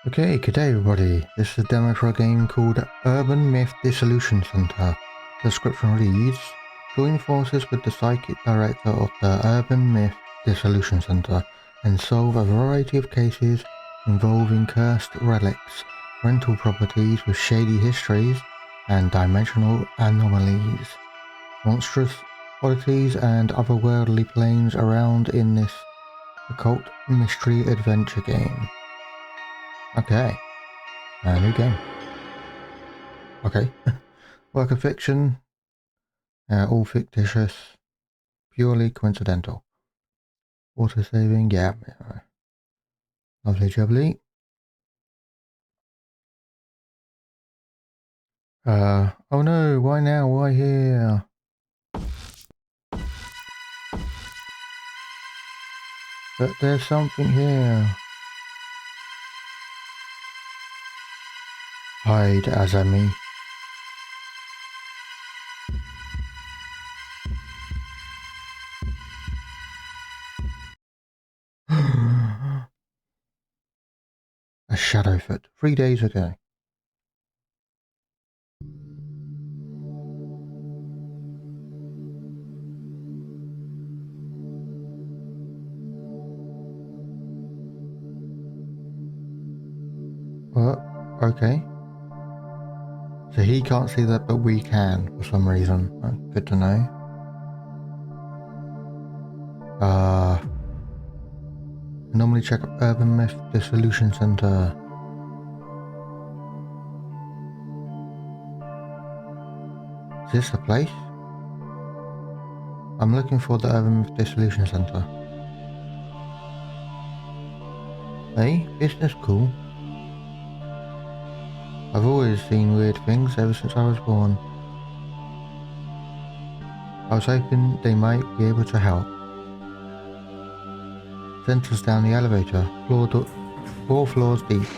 Okay, good day everybody. This is a demo for a game called Urban Myth Dissolution Center. The description reads, join forces with the psychic director of the Urban Myth Dissolution Center and solve a variety of cases involving cursed relics, rental properties with shady histories, and dimensional anomalies. Monstrous, oddities, and otherworldly planes around in this occult mystery adventure game. Okay. New game. Okay. Work of fiction. All fictitious. Purely coincidental. Auto-saving. Yeah. Lovely jubbly. Oh no. Why now? Why here? But there's something here. Hide, Azami. A Shadowfoot. 3 days ago. What? Okay. So he can't see that, but we can for some reason. Good to know. Normally check up Urban Myth Dissolution Center. Is this the place? I'm looking for the Urban Myth Dissolution Center. Hey, isn't this cool? I've always seen weird things ever since I was born. I was hoping they might be able to help. Center's down the elevator, 4 floors deep.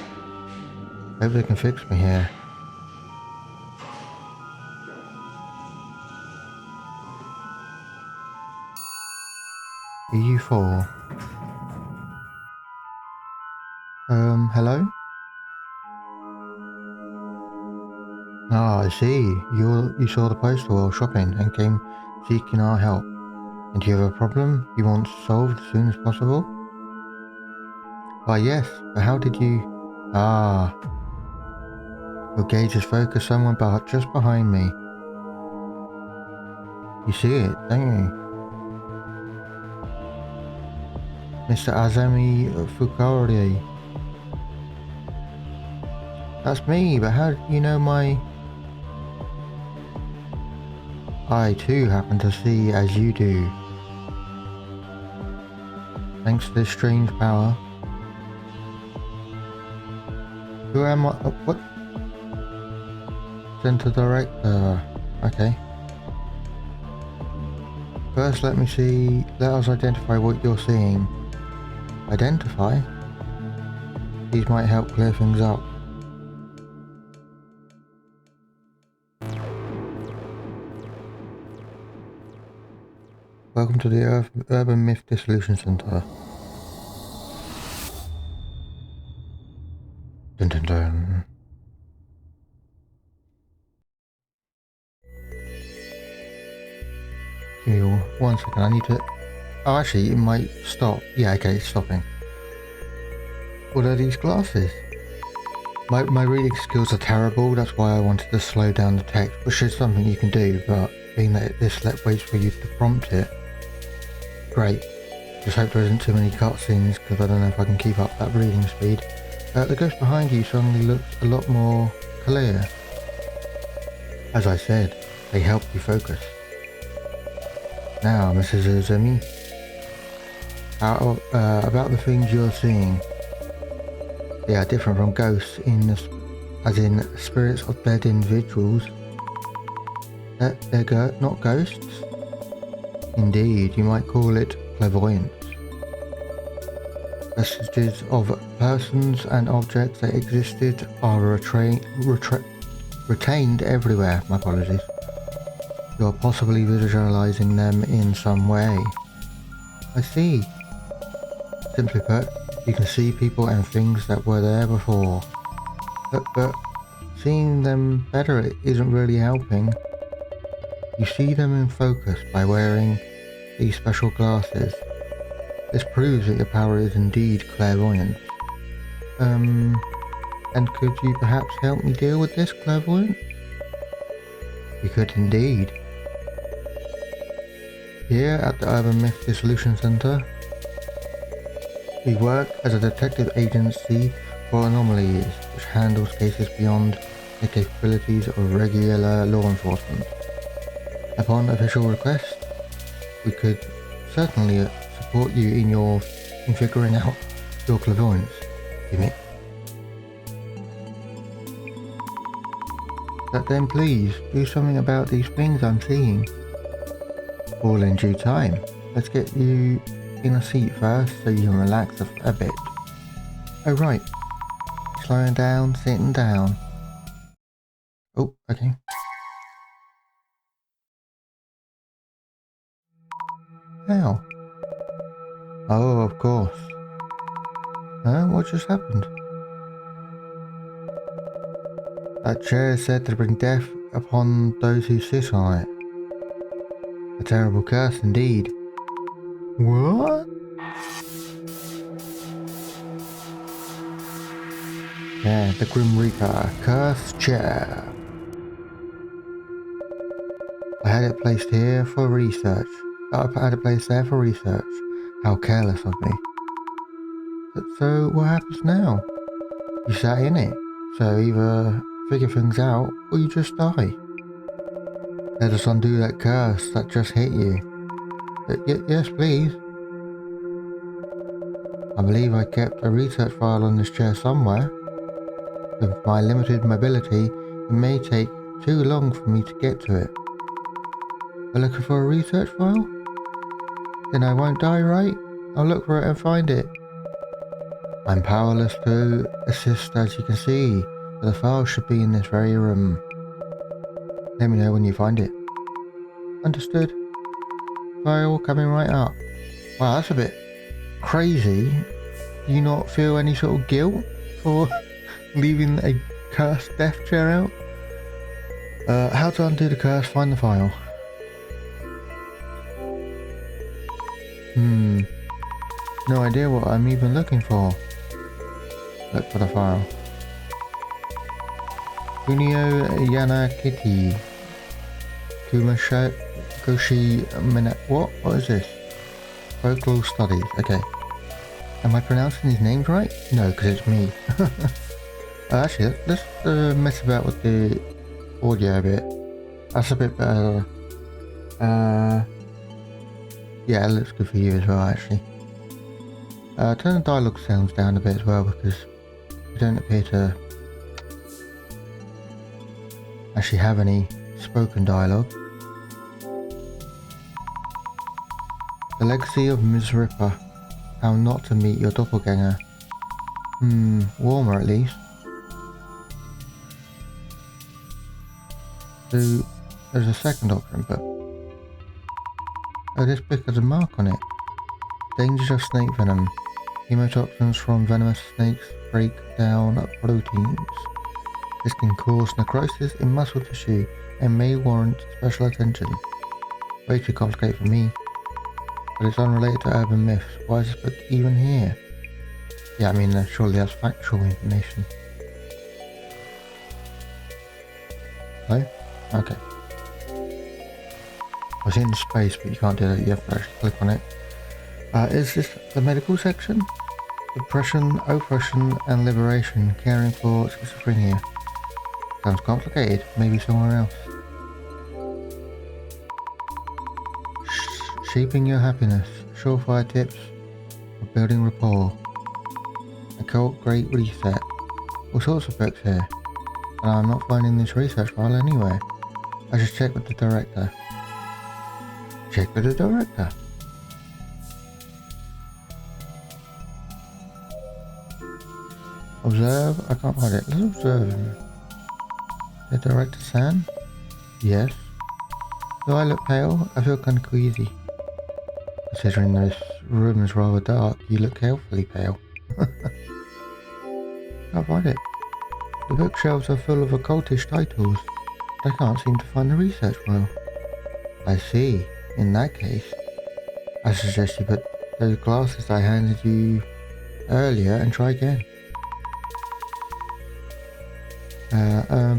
Hope they can fix me here. EU4. Hello? Ah, I see. You saw the poster while shopping and came seeking our help. And you have a problem you want solved as soon as possible? Why yes, but how did you... Ah. Your gaze is focused somewhere just behind me. You see it, don't you? Mr. Azami Fukari. That's me, but how do you know my... I too happen to see as you do. Thanks to this strange power. Who am I? What? Center Director. Okay. First let us identify what you're seeing. Identify? These might help clear things up. Welcome to the Urban Myth Dissolution Center. Dun dun dun. Give me 1 second, I need to... Oh, actually, it might stop. Yeah, okay, it's stopping. What are these glasses? My reading skills are terrible, that's why I wanted to slow down the text, which is something you can do, but being that this waits for you to prompt it, great. Just hope there isn't too many cutscenes, because I don't know if I can keep up that reading speed. The ghost behind you suddenly looks a lot more clear. As I said, they help you focus. Now, Mrs. Uzumi, about the things you're seeing. They are different from ghosts as in spirits of dead individuals. They're not ghosts? Indeed, you might call it clairvoyance. Messages of persons and objects that existed are retained everywhere. My apologies. You are possibly visualizing them in some way. I see. Simply put, You can see people and things that were there before. But seeing them better isn't really helping. You see them in focus by wearing these special glasses. This proves that your power is indeed clairvoyance. And could you perhaps help me deal with this, clairvoyant? You could indeed. Here at the Urban Myth Dissolution Center, we work as a detective agency for anomalies, which handles cases beyond the capabilities of regular law enforcement. Upon official request, we could certainly support you in figuring out your clairvoyance. Gimme. But then please, do something about these things I'm seeing. All in due time. Let's get you in a seat first so you can relax a bit. Oh right. Slowing down, sitting down. Oh, okay. How? Oh, of course. Huh? What just happened? That chair is said to bring death upon those who sit on it. A terrible curse indeed. What? Yeah, the Grim Reaper, cursed chair. I had it placed here for research. I had it placed there for research. How careless of me. So what happens now? You sat in it, so either figure things out or you just die. Let us undo that curse that just hit you. Yes, please. I believe I kept a research file on this chair somewhere. With my limited mobility, it may take too long for me to get to it. We're looking for a research file? Then I won't die, right? I'll look for it and find it. I'm powerless to assist, as you can see, but the file should be in this very room. Let me know when you find it. Understood. File coming right up. Wow, that's a bit crazy. Do you not feel any sort of guilt for leaving a cursed death chair out? How to undo the curse, find the file. No idea what I'm even looking for. Look for the file. Kunio Yana Kitty. Koshi Minute. What is this? Folklore studies. Okay. Am I pronouncing these names right? No, because it's me. Actually, let's mess about with the audio a bit. That's a bit better. Yeah, it looks good for you as well, actually. Turn the dialogue sounds down a bit as well, because we don't appear to actually have any spoken dialogue. The legacy of Ms. Ripper. How not to meet your doppelganger. Warmer at least. So, there's a second option, but... Oh, this book has a mark on it. Dangers of snake venom. Hemotoxins from venomous snakes break down proteins. This can cause necrosis in muscle tissue and may warrant special attention. Way too complicated for me. But it's unrelated to urban myths. Why is this book even here? Yeah, I mean, surely that's factual information. Hello? Okay. I was in space, but you can't do that. You have to actually click on it. Is this the medical section? Depression, oppression, and liberation. Caring for schizophrenia. Sounds complicated. Maybe somewhere else. Shaping your happiness. Surefire tips for building rapport. Occult Great Reset. All sorts of books here. And I'm not finding this research file anywhere. I should check with the director. Check with the director. Observe. I can't find it. Let's observe him. The director San? Yes. Do I look pale? I feel kind of queasy. Considering this room is rather dark, you look healthily pale. Can't find it. The bookshelves are full of occultish titles, but I can't seem to find the research file. I see. In that case, I suggest you put those glasses I handed you earlier and try again.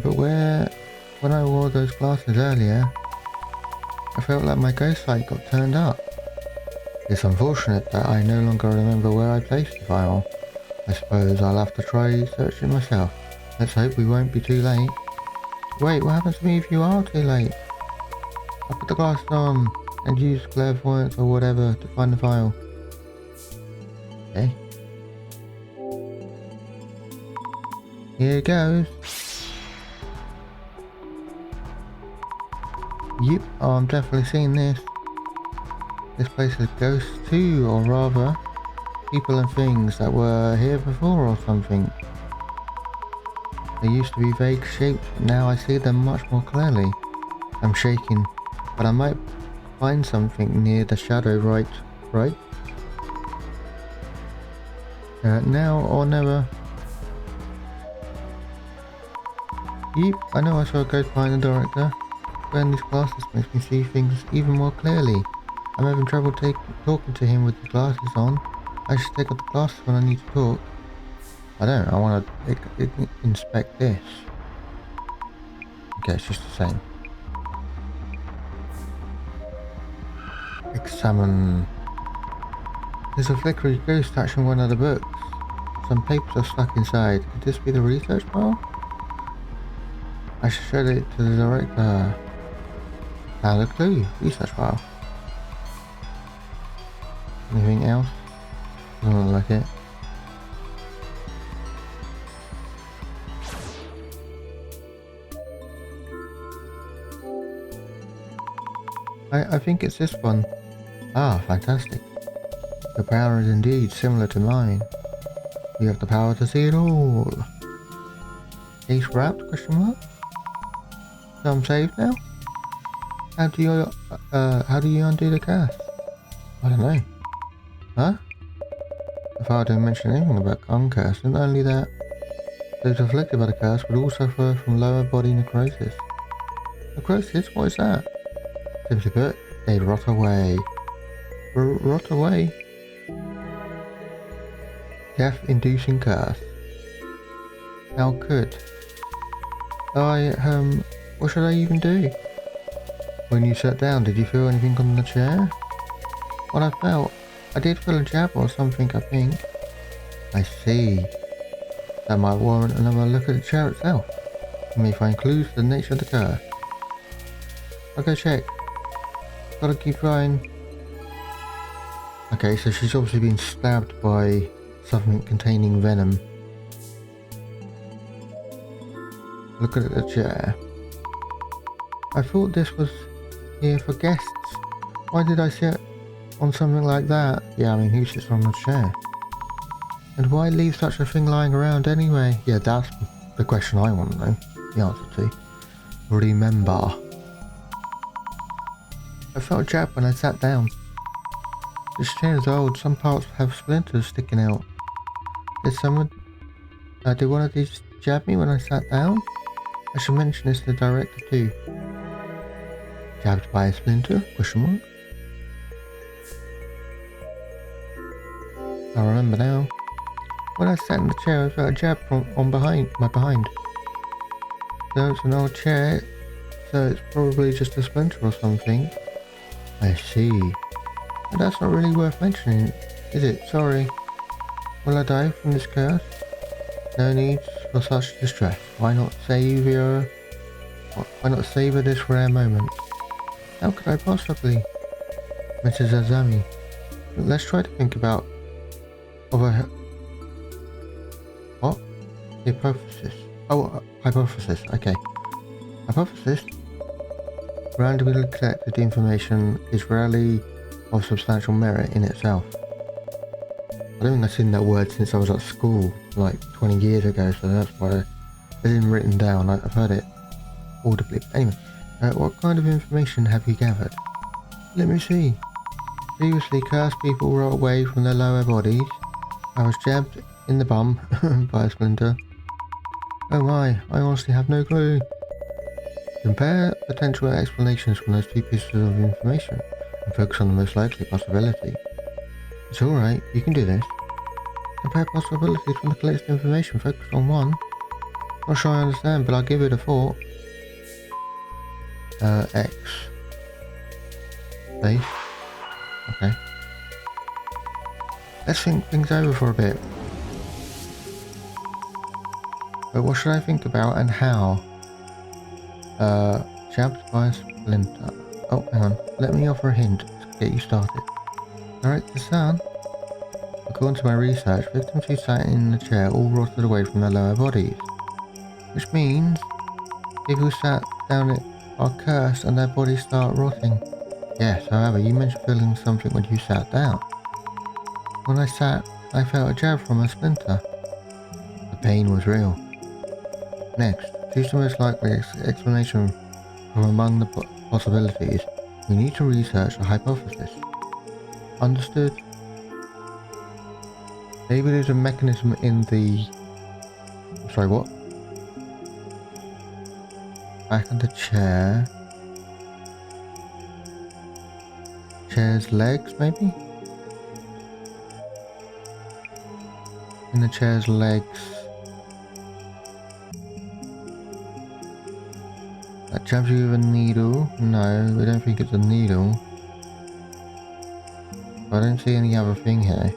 But when I wore those glasses earlier, I felt like my ghost light got turned up. It's unfortunate that I no longer remember where I placed the file. I suppose I'll have to try searching myself. Let's hope we won't be too late. Wait, what happens to me if you are too late? I'll put the glasses on and use clairvoyance or whatever to find the file. Okay. Here it goes. Yep, I'm definitely seeing this. This place is ghosts too, or rather, people and things that were here before or something. They used to be vague shapes, but now I see them much more clearly. I'm shaking, but I might find something near the shadow, right? Now or never. Yep, I know I saw a ghost behind the director. Wearing these glasses makes me see things even more clearly. I'm having trouble talking to him with the glasses on. I should take off the glasses when I need to talk. I don't know, I want to inspect this. Okay, it's just the same. Examine. There's a flickery ghost touching one of the books. Some papers are stuck inside. Could this be the research file? I should show it to the director. Found a clue. Research file. Anything else? Doesn't look like it. I think it's this one. Ah, fantastic. Your power is indeed similar to mine. You have the power to see it all. Case wrapped? Question mark? So I'm saved now? How do you undo the curse? I don't know. Huh? The file didn't mention anything about uncurse, and only that those afflicted by the curse would all suffer from lower body necrosis. Necrosis? What is that? Simply put, they'd rot away. Rot away? Death-inducing curse. How could? What should I even do? When you sat down, did you feel anything on the chair? What I felt? I did feel a jab or something, I think. I see. That might warrant another look at the chair itself. You may find clues to the nature of the curse. I'll go check. Gotta keep trying. Okay, so she's obviously been stabbed by something containing venom. Look at the chair. I thought this was here for guests. Why did I sit on something like that? Yeah, I mean, who sits on a chair? And why leave such a thing lying around anyway? Yeah, that's the question I want to know the answer to. Remember. I felt a jab when I sat down. This chair is old, some parts have splinters sticking out. Did one of these jab me when I sat down? I should mention this to the director too. Jabbed by a splinter? Question mark. I remember now. When I sat in the chair, I felt a jab from my behind. So it's an old chair, so it's probably just a splinter or something. I see. But that's not really worth mentioning, is it? Sorry. Will I die from this curse? No need for such distress. Why not savor this rare moment? How could I possibly? Mrs. Azami. Let's try to think about what? Hypothesis. Oh, hypothesis. Okay. Hypothesis. Randomly collected information is rarely of substantial merit in itself. I don't think I've seen that word since I was at school, like 20 years ago, so that's why it's been written down. I've heard it audibly. Anyway, what kind of information have you gathered? Let me see. Previously, cursed people rot away from their lower bodies. I was jabbed in the bum by a splinter. Oh my, I honestly have no clue. Compare potential explanations from those two pieces of information and focus on the most likely possibility. It's alright, you can do this. Compare possibilities from the collected information, focus on one. Not sure I understand, but I'll give it a thought. X. Space. Okay. Let's think things over for a bit. But what should I think about and how? Jabbed by a splinter. Oh, hang on. Let me offer a hint to get you started. Direct the sun. According to my research, victims who sat in the chair all rotted away from their lower bodies. Which means people who sat down are cursed and their bodies start rotting. Yes, however, you mentioned feeling something when you sat down. When I sat, I felt a jab from a splinter. The pain was real. Next, choose the most likely explanation from among the possibilities. We need to research a hypothesis. Understood? Maybe there's a mechanism in the... Sorry, what? Back of the chair. Chair's legs, maybe? In the chair's legs. That jabs you with a needle. No, we don't think it's a needle. I don't see any other thing here.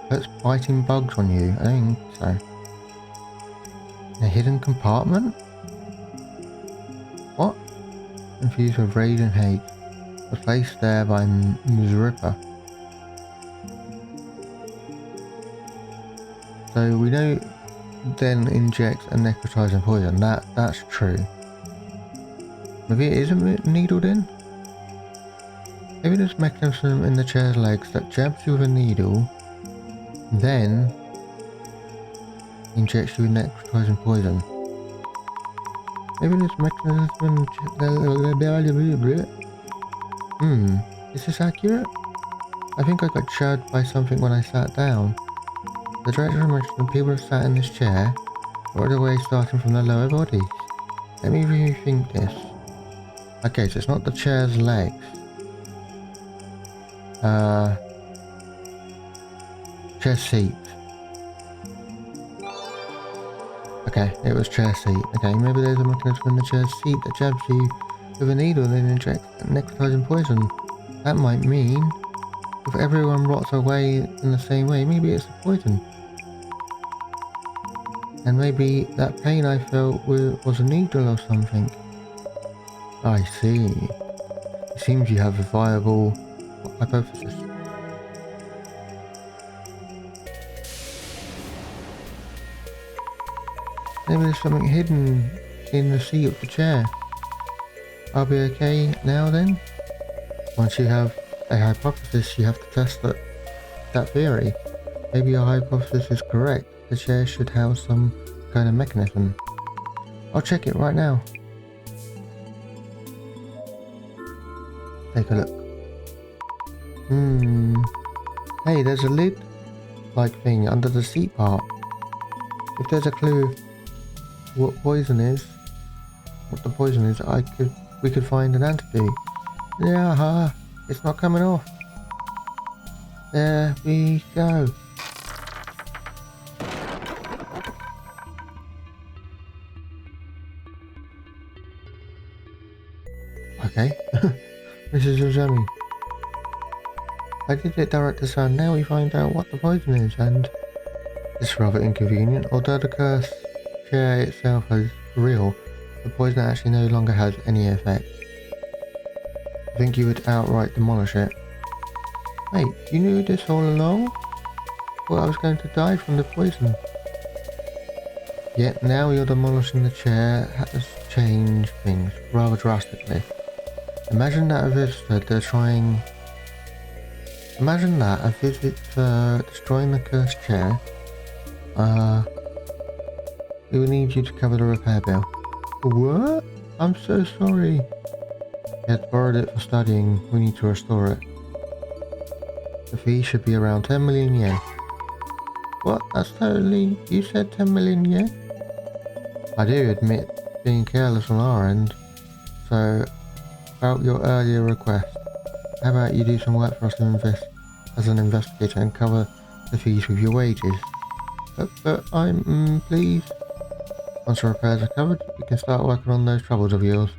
Puts biting bugs on you. I don't think so. A hidden compartment? What? Confused with rage and hate. Was placed there by Ms. Ripper. So we know then injects a necrotizing poison. That's true. Maybe it isn't needled in? Maybe there's a mechanism in the chair's legs that jabs you with a needle, then injects you with necrotizing poison. Maybe there's a mechanism in... is this accurate? I think I got jabbed by something when I sat down. The director mentioned that people who sat in this chair right away starting from their lower bodies. Let me rethink this. Okay, so it's not the chair's legs. Chair seat. Okay, it was chair seat. Okay, maybe there's a mechanism in the chair seat that jabs you with a needle and then injects necrotizing poison. That might mean if everyone rots away in the same way, maybe it's the poison. And maybe that pain I felt was a needle or something. I see. It seems you have a viable hypothesis. Maybe there's something hidden in the seat of the chair. I'll be okay now then? Once you have a hypothesis, you have to test that theory. Maybe your hypothesis is correct. The chair should have some kind of mechanism. I'll check it right now. Take a look. Hey, there's a lid-like thing under the seat part. If there's a clue what the poison is, we could find an antidote. Yeah, it's not coming off. There we go. Okay. This is Uzami. I did it direct to sun. Now we find out what the poison is, and it's rather inconvenient. Although the cursed chair itself is real, the poison actually no longer has any effect. I think you would outright demolish it. Wait, you knew this all along? Well, I was going to die from the poison. Yet now you're demolishing the chair has changed things rather drastically. Imagine that a visitor destroying the cursed chair. We will need you to cover the repair bill. What? I'm so sorry. You had borrowed it for studying. We need to restore it. The fee should be around 10 million yen. What? That's totally... You said 10 million, yeah? I do admit being careless on our end. So, about your earlier request, how about you do some work for us as an investigator and cover the fees with your wages? But I'm... please? Once the repairs are covered, you can start working on those troubles of yours.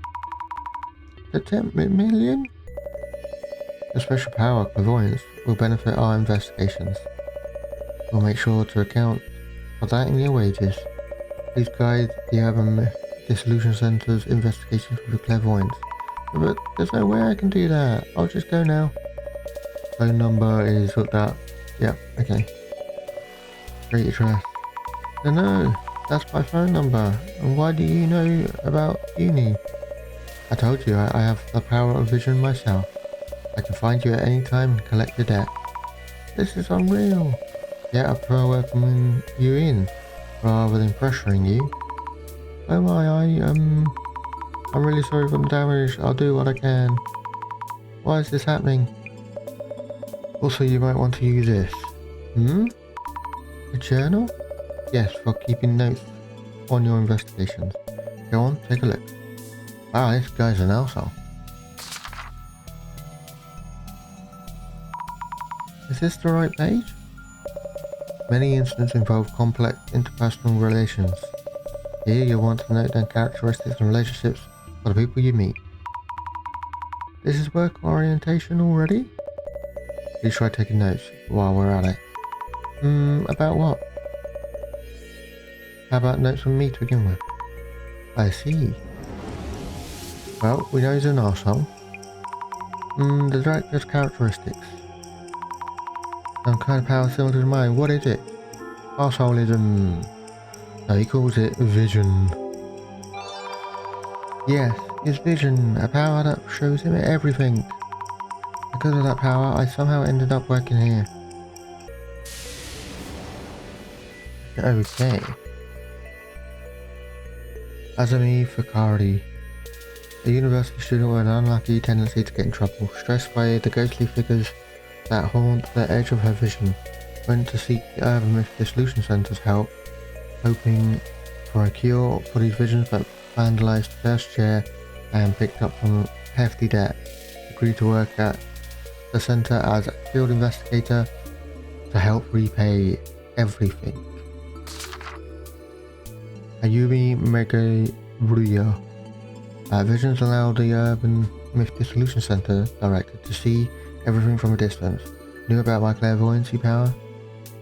The 10 million? The special power clairvoyance will benefit our investigations. We'll make sure to account for that in your wages. Please guide the Urban Myth Dissolution Center's investigations with your clairvoyance. But there's no way I can do that. I'll just go now. Phone number is hooked up. Yep, okay. Great address. No, that's my phone number. And why do you know about uni? I told you I have the power of vision myself. I can find you at any time and collect your debt. This is unreal. Yet I prefer welcoming you in rather than pressuring you. Oh my, I'm really sorry for the damage. I'll do what I can. Why is this happening? Also, you might want to use this. A journal? Yes, for keeping notes on your investigations. Go on, take a look. Wow, this guy's an arsehole. Is this the right page? Many incidents involve complex interpersonal relations. Here you'll want to note down characteristics and relationships for the people you meet. This is work orientation already? Please try taking notes while we're at it. About what? How about notes from me to begin with? I see. Well, we know he's an arsehole. The director's characteristics. Some kind of power similar to mine. What is it? Arseholism. No, he calls it vision. Yes, his vision. A power that shows him everything. Because of that power, I somehow ended up working here. Okay. Azami Fakari. A university student with an unlucky tendency to get in trouble. Stressed by the ghostly figures that haunt the edge of her vision, went to seek the Urban Myth Dissolution Center's help, hoping for a cure for these visions, but vandalized the first chair and picked up some hefty debt. Agreed to work at the center as a field investigator to help repay everything. Ayumi Megaruya. Visions allow the Urban Myth Dissolution Center director to see everything from a distance. Knew about my clairvoyancy power,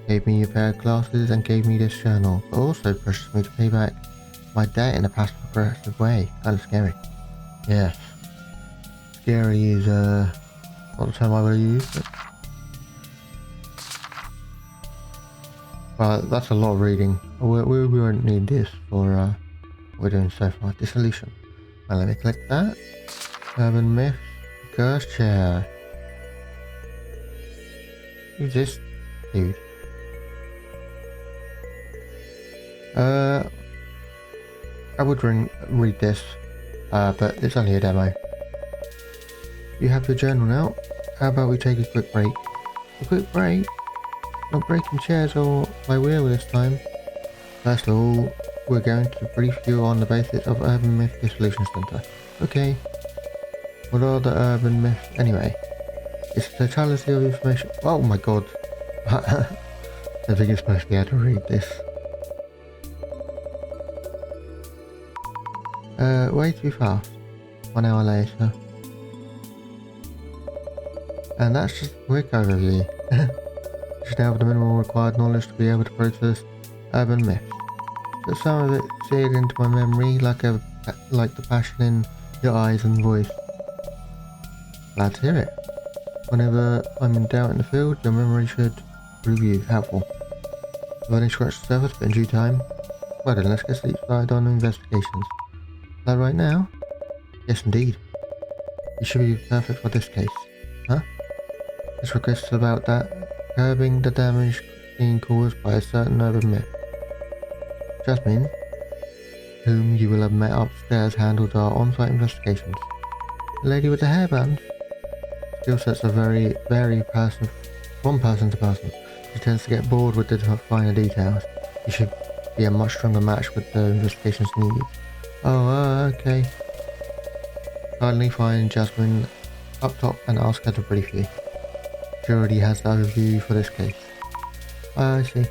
gave me a pair of glasses and gave me this journal, but also pressured me to pay back my debt in a passive aggressive way. Kind of scary. Yes. Scary is not the term I would use, but... Well, that's a lot of reading. We won't need this for what we're doing so far. Dissolution. Well, let me click that. Urban Myth. Curse chair. Who's this dude? I would read this, but it's only a demo. You have your journal now. How about we take a quick break? A quick break? Not breaking chairs or my wheel this time. First of all, we're going to brief you on the basics of Urban Myth Dissolution Center. Okay. What are the urban myths anyway? It's the totality of information. Oh my god. I think it's supposed to be able to read this. Way too fast. 1 hour later. And that's just a quick overview. You should have the minimal required knowledge to be able to process urban myths. But some of it seared into my memory like the passion in your eyes and voice. Glad to hear it. Whenever I'm in doubt in the field, your memory should prove you helpful. I've only scratched the surface, but in due time. Well then, let's get started on investigations. Is that right now? Yes, indeed. You should be perfect for this case. Huh? This request is about curbing the damage being caused by a certain urban myth. Jasmine, whom you will have met upstairs, handled our on-site investigations. The lady with the hairband. Skill sets are vary from person to person. She tends to get bored with the finer details. You should be a much stronger match with the investigation's needs. Oh, okay. Kindly find Jasmine up top and ask her to brief you. She already has the overview for this case. I see.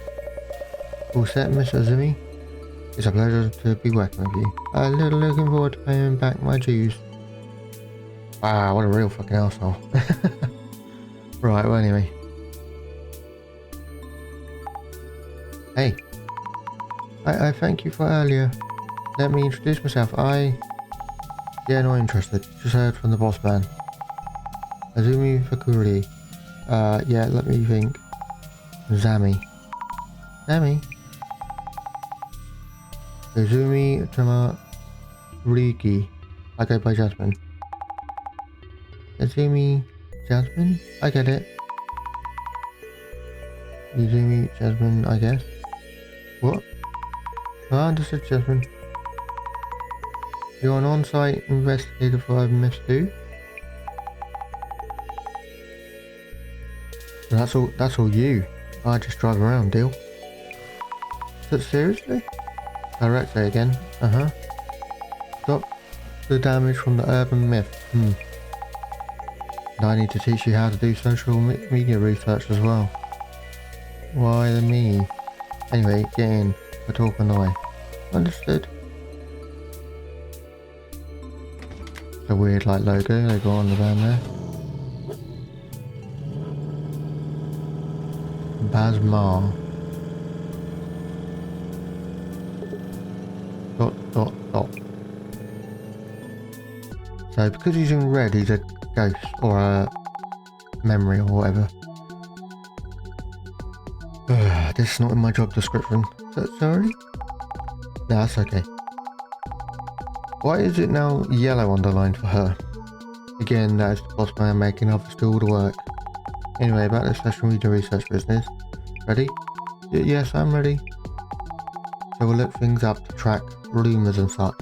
All set, Miss Azumi? It's a pleasure to be working with you. A little looking forward to paying back my dues. Wow, what a real fucking asshole. Right, well anyway. Hey. I thank you for earlier. Let me introduce myself. Yeah, not interested. Just heard from the boss man. Azumi Fakuri. Yeah, let me think. Zami. Azumi Tamariki. I go by Jasmine. Azumi Jasmine? I get it. Azumi Jasmine, I guess. What? I understood, Jasmine. You're an on-site investigator for Urban Myth too? That's all you. I just drive around, deal. Seriously? Director again. Stop the damage from the urban myth. And I need to teach you how to do social media research as well. Why the me? Anyway, get in. We'll talk on the way. Understood. It's a weird like logo they got on the van there. Basmar. Dot. So because he's in red, he's a ghost or a memory or whatever. This is not in my job description. Sorry? No, that's okay. Why is it now yellow underlined for her? Again, that is the boss man making others do all the work. Anyway, about the social media research business. Ready? Yes, I'm ready. So we'll look things up to track rumours and such.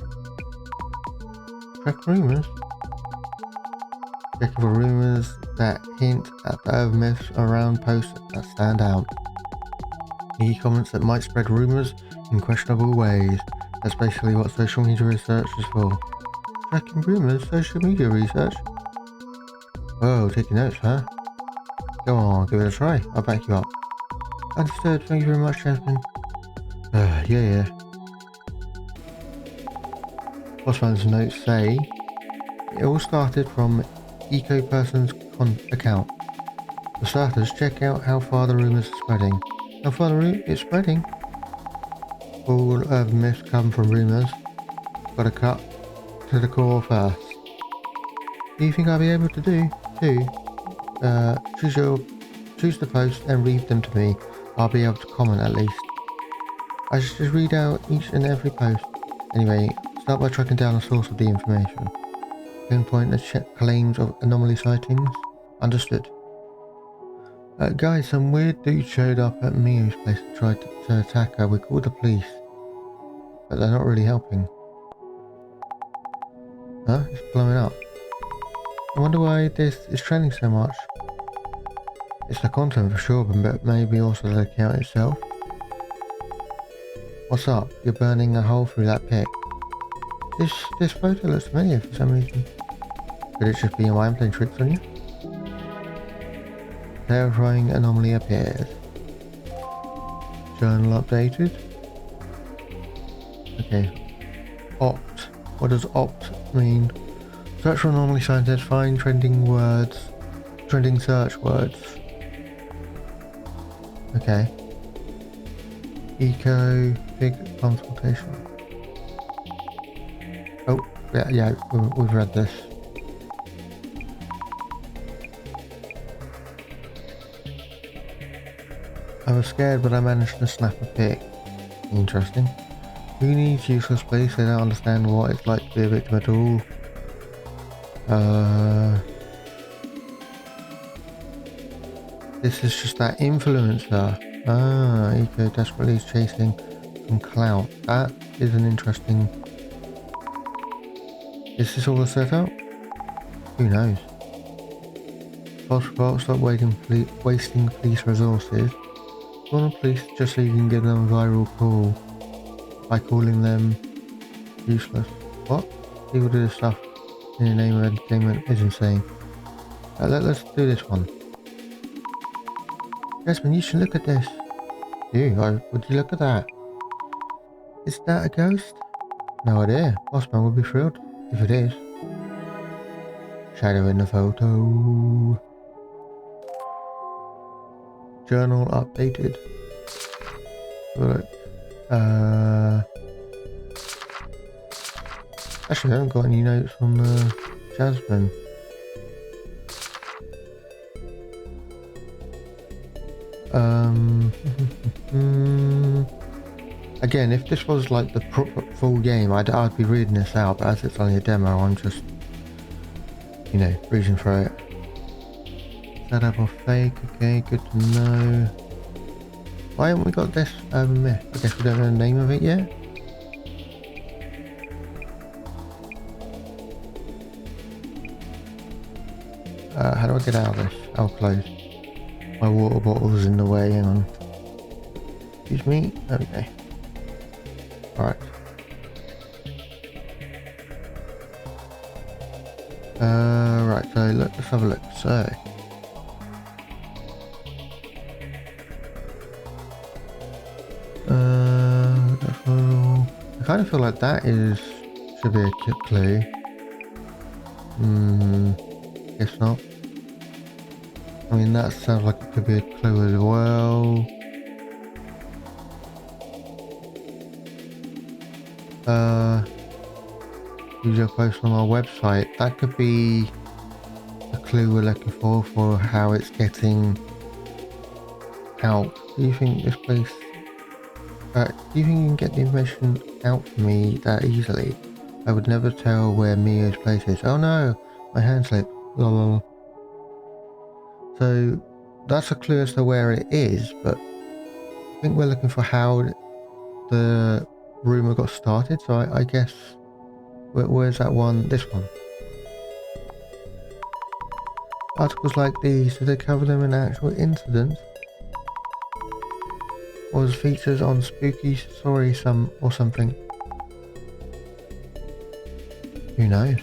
Track rumours? Checking for rumours that hint at the urban myths around posts that stand out. Any comments that might spread rumours in questionable ways. That's basically what social media research is for. Tracking rumours, social media research? Whoa, taking notes, huh? Go on, give it a try. I'll back you up. Understood, thank you very much, Jasmine. Yeah. Bossman's notes say, it all started from Eco Person's account. For starters, check out how far the rumours are spreading. How far it's spreading? All urban myths come from rumours. Gotta cut to the core first. Do you think I'll be able to do? Choose the post and read them to me. I'll be able to comment at least. I should just read out each and every post. Anyway, start by tracking down the source of the information. Pinpoint the claims of anomaly sightings. Understood. Guys, some weird dude showed up at Miu's place and tried to attack her. We called the police, but they're not really helping. Huh? It's blowing up. I wonder why this is trending so much. It's the content for sure, but maybe also the account itself. What's up? You're burning a hole through that pic. This photo looks familiar for some reason. Could it just be a mind playing tricks on you? Terrifying anomaly appears. Journal updated. Okay. Opt. What does opt mean? Search for anomaly scientists, find trending search words. Okay. Eco big consultation. Oh, yeah, we've read this. I was scared, but I managed to snap a pic. Interesting. Who needs useless police? They don't understand what it's like to be a victim at all. This is just that influencer. Eco desperately is chasing some clout. That is an interesting... Is this all a setup? Who knows? Stop wasting police resources. Call the police just so you can give them a viral call by calling them useless. What? People do this stuff in the name of entertainment is insane. Let's do this one. Desmond, you should look at this. Would you look at that? Is that a ghost? No idea. Bossman would be thrilled if it is. Shadow in the photo. Journal updated. Look. Actually, I haven't got any notes on Jasmine. Again, if this was like the full game, I'd be reading this out, but as it's only a demo, I'm just, you know, reading through it. Setup or fake, okay, good to know. Why haven't we got this urban myth? I guess we don't know the name of it yet. How do I get out of this? Oh, close. My water bottle's in the way, hang on. Excuse me, there we go. Alright. Right, so let's have a look. So I kind of feel like that should be a clue. Guess not. I mean, that sounds like it could be a clue as well. User post on our website. That could be a clue we're looking for how it's getting out. Do you think this place... do you think you can get the information out for me that easily? I would never tell where Mio's place is. Oh no! My hand slipped. Lol. So that's a clue as to where it is, but I think we're looking for how the rumour got started, so I guess... Where's that one? This one. Articles like these, do they cover them in actual incidents? Or as features on spooky story or something? Who knows?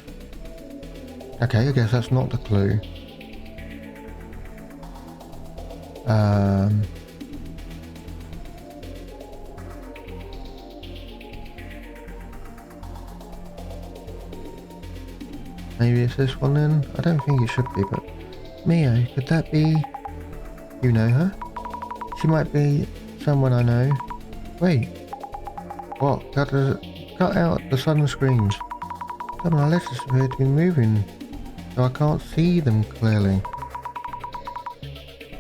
Okay, I guess that's not the clue. Maybe it's this one then? I don't think it should be, but... Mio, could that be... You know her? She might be someone I know. Wait. What? Cut out the sudden screams. Some of my letters appear to be moving, so I can't see them clearly.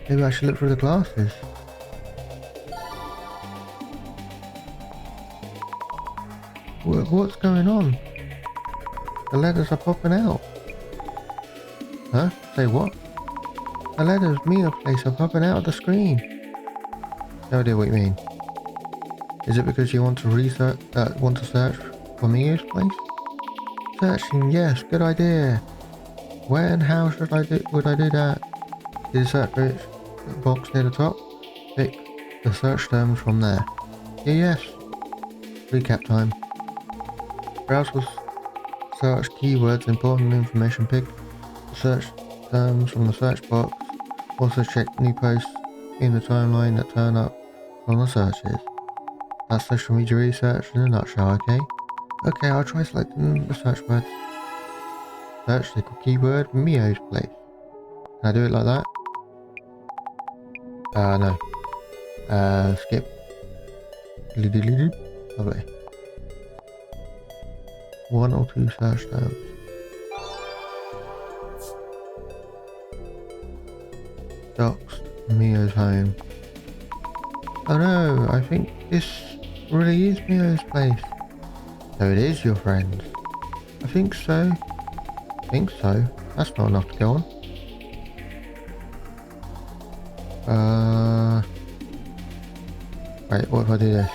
Maybe I should look through the glasses. What's going on? The letters are popping out. Huh? Say what? The letters Mio's place are popping out of the screen. No idea what you mean. Is it because you want to search for Mio's place? Searching, yes, good idea. Where and how would I do that? See the search box near the top? Pick the search terms from there. Yeah, yes. Recap time. Browse was search keywords, important information. Pick the search terms from the search box. Also check new posts in the timeline that turn up on the searches. That's social media research in a nutshell, okay? Okay, I'll try selecting the search words. Search the keyword Mio's place. Can I do it like that? No. Skip. Lovely. 1 or 2 search terms. Doxed Mio's home. Oh no, I think this really is Mio's place. So it is your friends. I think so. That's not enough to go on. Wait, what if I do this?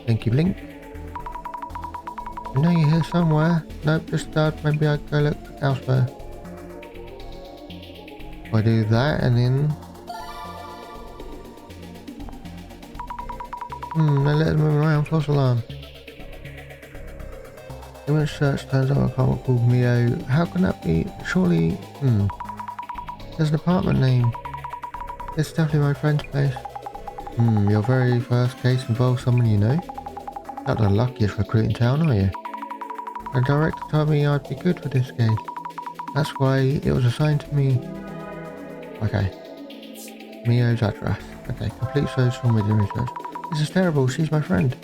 Blinky blink. I know you're here somewhere. Nope, just maybe I'll go look elsewhere. If I do that and then... They let them move around, false alarm. Image search turns up a car called Mio. How can that be? Surely, there's an apartment name. It's definitely my friend's place. Your very first case involves someone you know? Not the luckiest recruit in town, are you? The director told me I'd be good for this case. That's why it was assigned to me. Okay. Mio's address. Okay, complete social media research. This is terrible, she's my friend.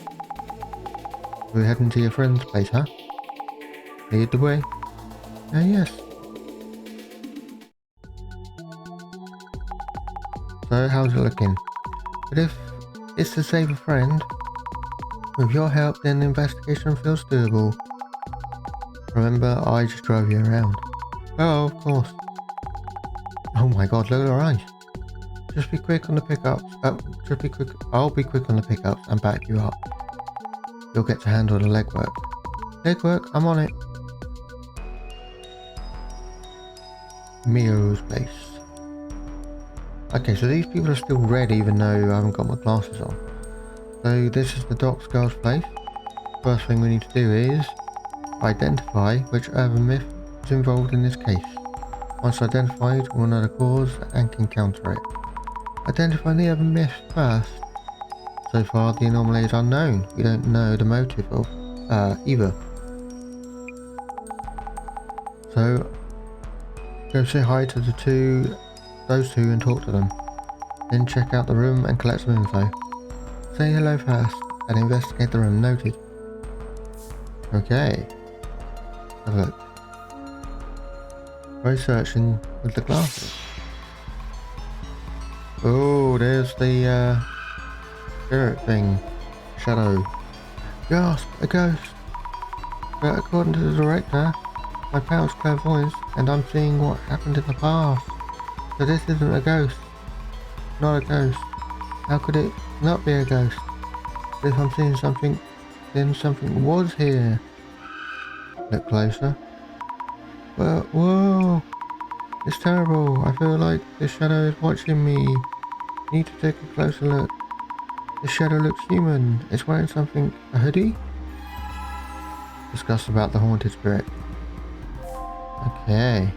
We're heading to your friend's place, huh? Lead the way. Yes. So, how's it looking? But if it's to save a friend, with your help, then the investigation feels doable. Remember, I just drove you around. Oh, of course. Oh my god, look at her eyes. Just be quick on the pickups. I'll be quick on the pickups and back you up. You'll get to handle the legwork. Legwork? I'm on it. Mio's place. Okay, so these people are still red even though I haven't got my glasses on. So this is the Doc's girl's place. First thing we need to do is identify which urban myth is involved in this case. Once identified, we'll know the cause and can counter it. Identify the urban myth first. So far, the anomaly is unknown. We don't know the motive of either. So, go say hi to those two and talk to them. Then check out the room and collect some info. Say hello first and investigate the room. Noted. Okay. Have a look. Try searching with the glasses. Oh, there's the spirit thing. Shadow. Gasp! A ghost! But according to the director, my power's clairvoyance and I'm seeing what happened in the past. So this isn't a ghost. Not a ghost. How could it not be a ghost? If I'm seeing something, then something was here. Look closer. Well, whoa! It's terrible. I feel like the shadow is watching me. Need to take a closer look. The shadow looks human. It's wearing something. A hoodie? Discuss about the haunted spirit. Okay.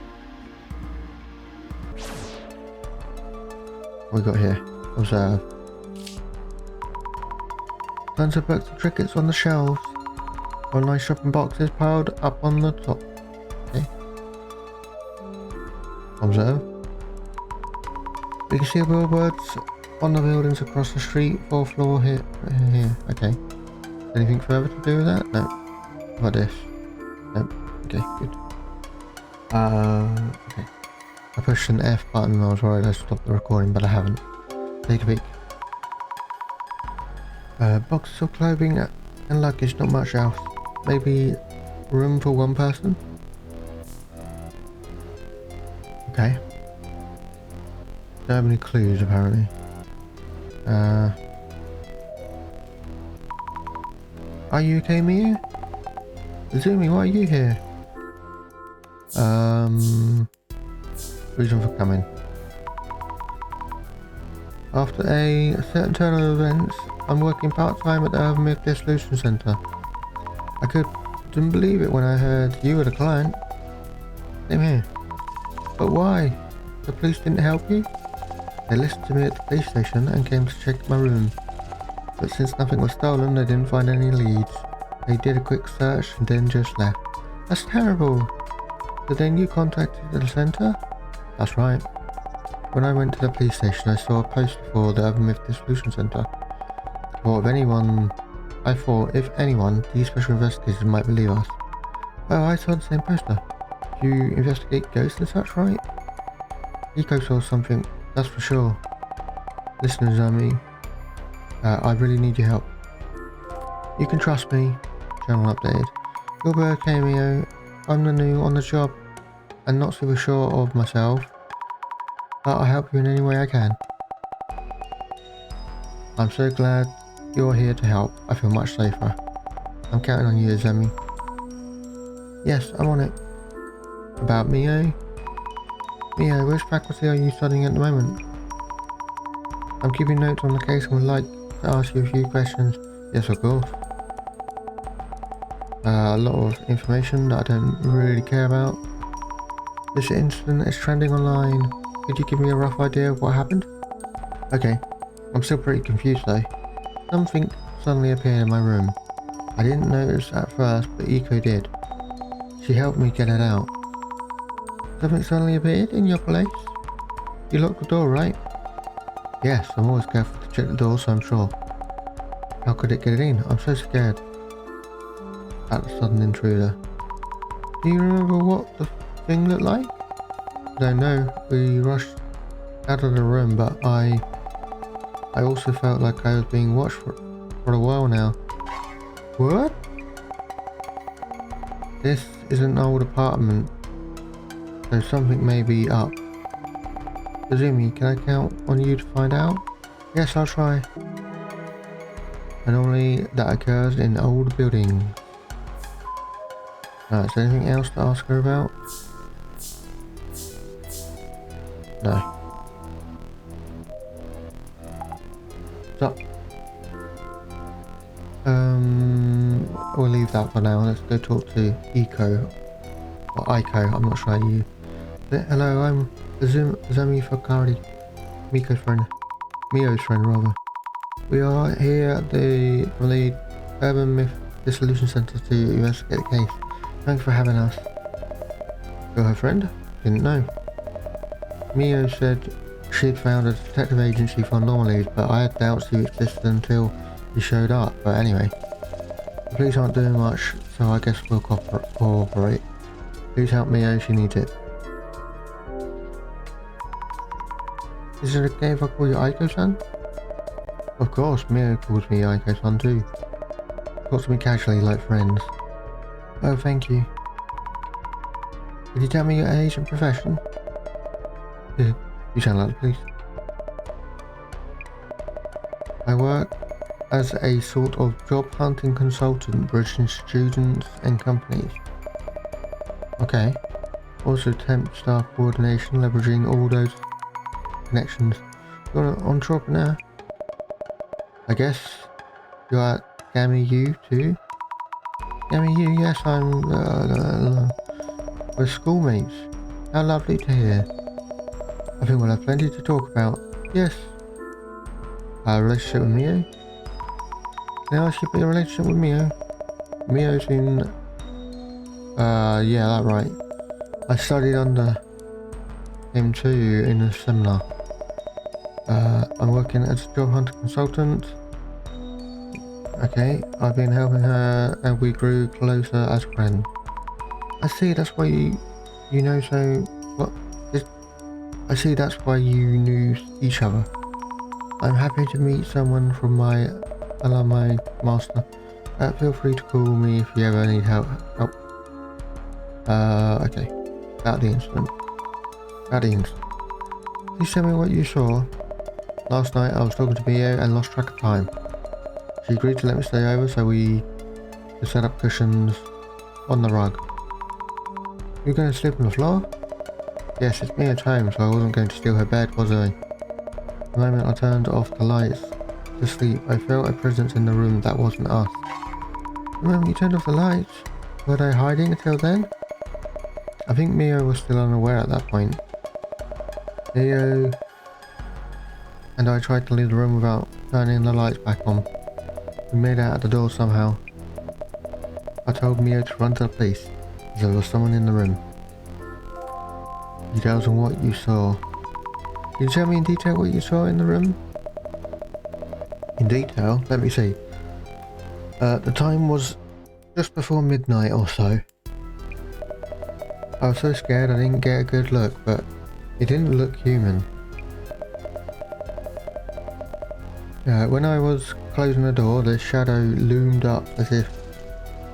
What we got here? Observe. Tons of books and trinkets on the shelves. Online shopping boxes piled up on the top. Okay. Observe. We can see billboards on the buildings across the street. 4th floor here. Okay. Anything further to do with that? No. How about this? Nope. Okay, good. Okay. I pushed an F button and I was worried I stopped the recording, but I haven't. Take a peek. Boxes of clothing and luggage, not much else. Maybe room for one person? Okay. Don't have any clues apparently. Are you okay, Mia? Zumi, why are you here? Reason for coming. After a certain turn of events, I'm working part-time at the Urban Myth Dissolution Center. I couldn't believe it when I heard you were the client. Same here. But why? The police didn't help you? They listened to me at the police station and came to check my room. But since nothing was stolen, they didn't find any leads. They did a quick search and then just left. That's terrible. So then you contacted the center? That's right. When I went to the police station, I saw a post for the Urban Myth Dissolution Center. I thought, if anyone, these special investigators might believe us. Oh, I saw the same poster. You investigate ghosts and such, right? Eco saw something, that's for sure. Listeners, I really need your help. You can trust me. Channel updated. You'll be okay, Mio. I'm the new on the job and not super sure of myself, but I'll help you in any way I can. I'm so glad you're here to help. I feel much safer. I'm counting on you, Zemi. Yes, I'm on it. About Mio? Mio, which faculty are you studying at the moment? I'm keeping notes on the case and would like to ask you a few questions? Yes, of course. A lot of information that I don't really care about. This incident is trending online. Could you give me a rough idea of what happened? Okay, I'm still pretty confused though. Something suddenly appeared in my room. I didn't notice at first, but Eco did. She helped me get it out. Something suddenly appeared in your place? You locked the door, right? Yes, I'm always careful to check the door, so I'm sure. How could it get in? I'm so scared. At the sudden intruder. Do you remember what the thing looked like? I don't know. We rushed out of the room, but I also felt like I was being watched for a while now. What? This is an old apartment, so something may be up. Kazumi, can I count on you to find out? Yes, I'll try. Anomaly that occurs in old buildings. Is there anything else to ask her about? No. So, we'll leave that for now. Let's go talk to Eco. Or Aiko, I'm not sure how you... Hello, I'm Kazumi Fakari. Miko's friend. Mio's friend, rather. We are here at the Urban Myth Dissolution Center to investigate the case. Thanks for having us. You're her friend? Didn't know. Mio said she'd found a detective agency for anomalies, but I had doubts you existed until you showed up. But anyway, the police aren't doing much, so I guess we'll cooperate. Please help Mio, she needs it. Is it okay if I call you Aiko-san? Of course, Mio calls me Aiko-san too. Talk to me casually like friends. Oh, thank you. Could you tell me your age and profession? You sound like the police. I work as a sort of job hunting consultant, bridging students and companies. Okay. Also temp staff coordination, leveraging all those connections. You're an entrepreneur? I guess you're at Gammy U too? Gammy U, yes, I'm we're schoolmates. How lovely to hear. I think we'll have plenty to talk about. Yes. Relationship with Mio? Can I ask you about your relationship with Mio? Mio's in... yeah, that's right. I studied under him too in a seminar. I'm working as a job hunter consultant. Okay, I've been helping her and we grew closer as friends. I see, that's why you know so... What? I see, that's why you knew each other. I'm happy to meet someone from my alumni master. Feel free to call me if you ever need help. Okay. About the incident. Please tell me what you saw. Last night I was talking to Mio and lost track of time. She agreed to let me stay over so we could set up cushions on the rug. You're going to sleep on the floor? Yes, it's me at home, so I wasn't going to steal her bed, was I? The moment I turned off the lights to sleep, I felt a presence in the room that wasn't us. The moment you turned off the lights, were they hiding until then? I think Mio was still unaware at that point. Mio and I tried to leave the room without turning the lights back on. We made it out the door somehow. I told Mio to run to the police, as there was someone in the room. Details on what you saw. Can you tell me in detail what you saw in the room? In detail? Let me see. The time was just before midnight or so. I was so scared I didn't get a good look, but it didn't look human. When I was closing the door, the shadow loomed up as if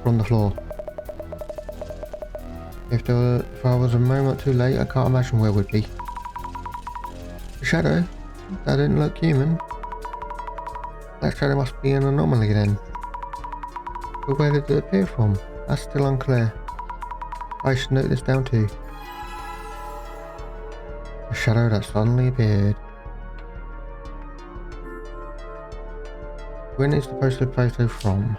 from the floor. If I was a moment too late, I can't imagine where we'd be. The shadow? That didn't look human. That shadow must be an anomaly then. But where did it appear from? That's still unclear. I should note this down too. A shadow that suddenly appeared. When is the posted photo from?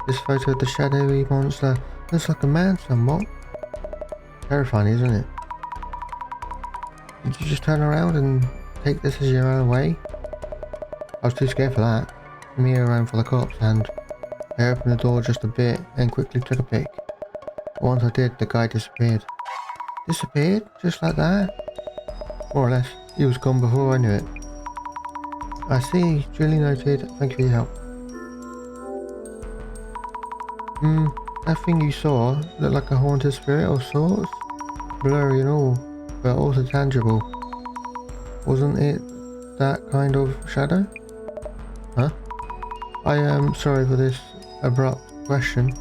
This photo of the shadowy monster looks like a man somewhat. Terrifying, isn't it? Did you just turn around and take this as your own way? I was too scared for that. Mia ran for the cops and I opened the door just a bit and quickly took a pic. Once I did, the guy disappeared. Disappeared? Just like that? More or less. He was gone before I knew it. I see. Duly noted. Thank you for your help. That thing you saw looked like a haunted spirit of sorts. Blurry and all, but also tangible. Wasn't it that kind of shadow? Huh? I am sorry for this abrupt question.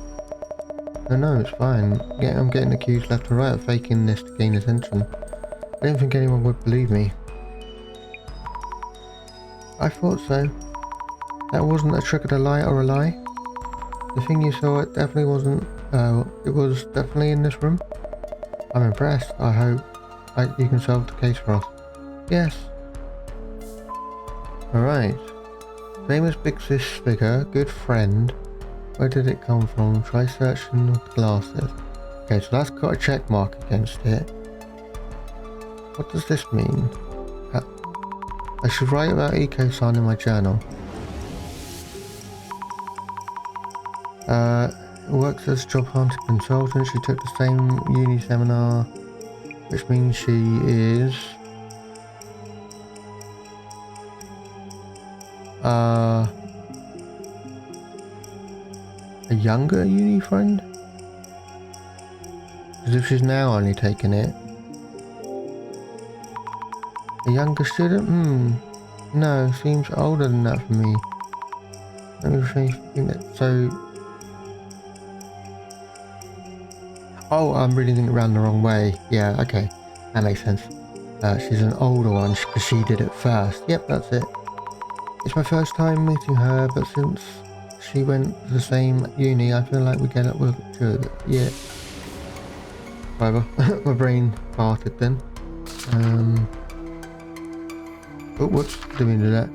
No, it's fine. I'm getting accused left and right of faking this to gain attention. I didn't think anyone would believe me. I thought so. That wasn't a trick of the light or a lie. The thing you saw, it definitely wasn't. It was definitely in this room. I'm impressed. I hope you can solve the case for us. Yes. Alright. Famous Big Sis figure, good friend. Where did it come from? Try searching the glasses. Okay, so that's got a check mark against it. What does this mean? I should write about eco-sign in my journal. Works as job hunting consultant. She took the same uni seminar, which means she is a younger uni friend? As if she's now only taking it. A younger student? No, seems older than that for me. Let me think that. So. Oh, I'm reading it around the wrong way. Yeah, okay. That makes sense. She's an older one because she did it first. Yep, that's it. It's my first time meeting her, but since she went to the same uni, I feel like we get it with good. Yeah. Whatever. My brain farted then. Oh, whoops. Didn't mean to do that.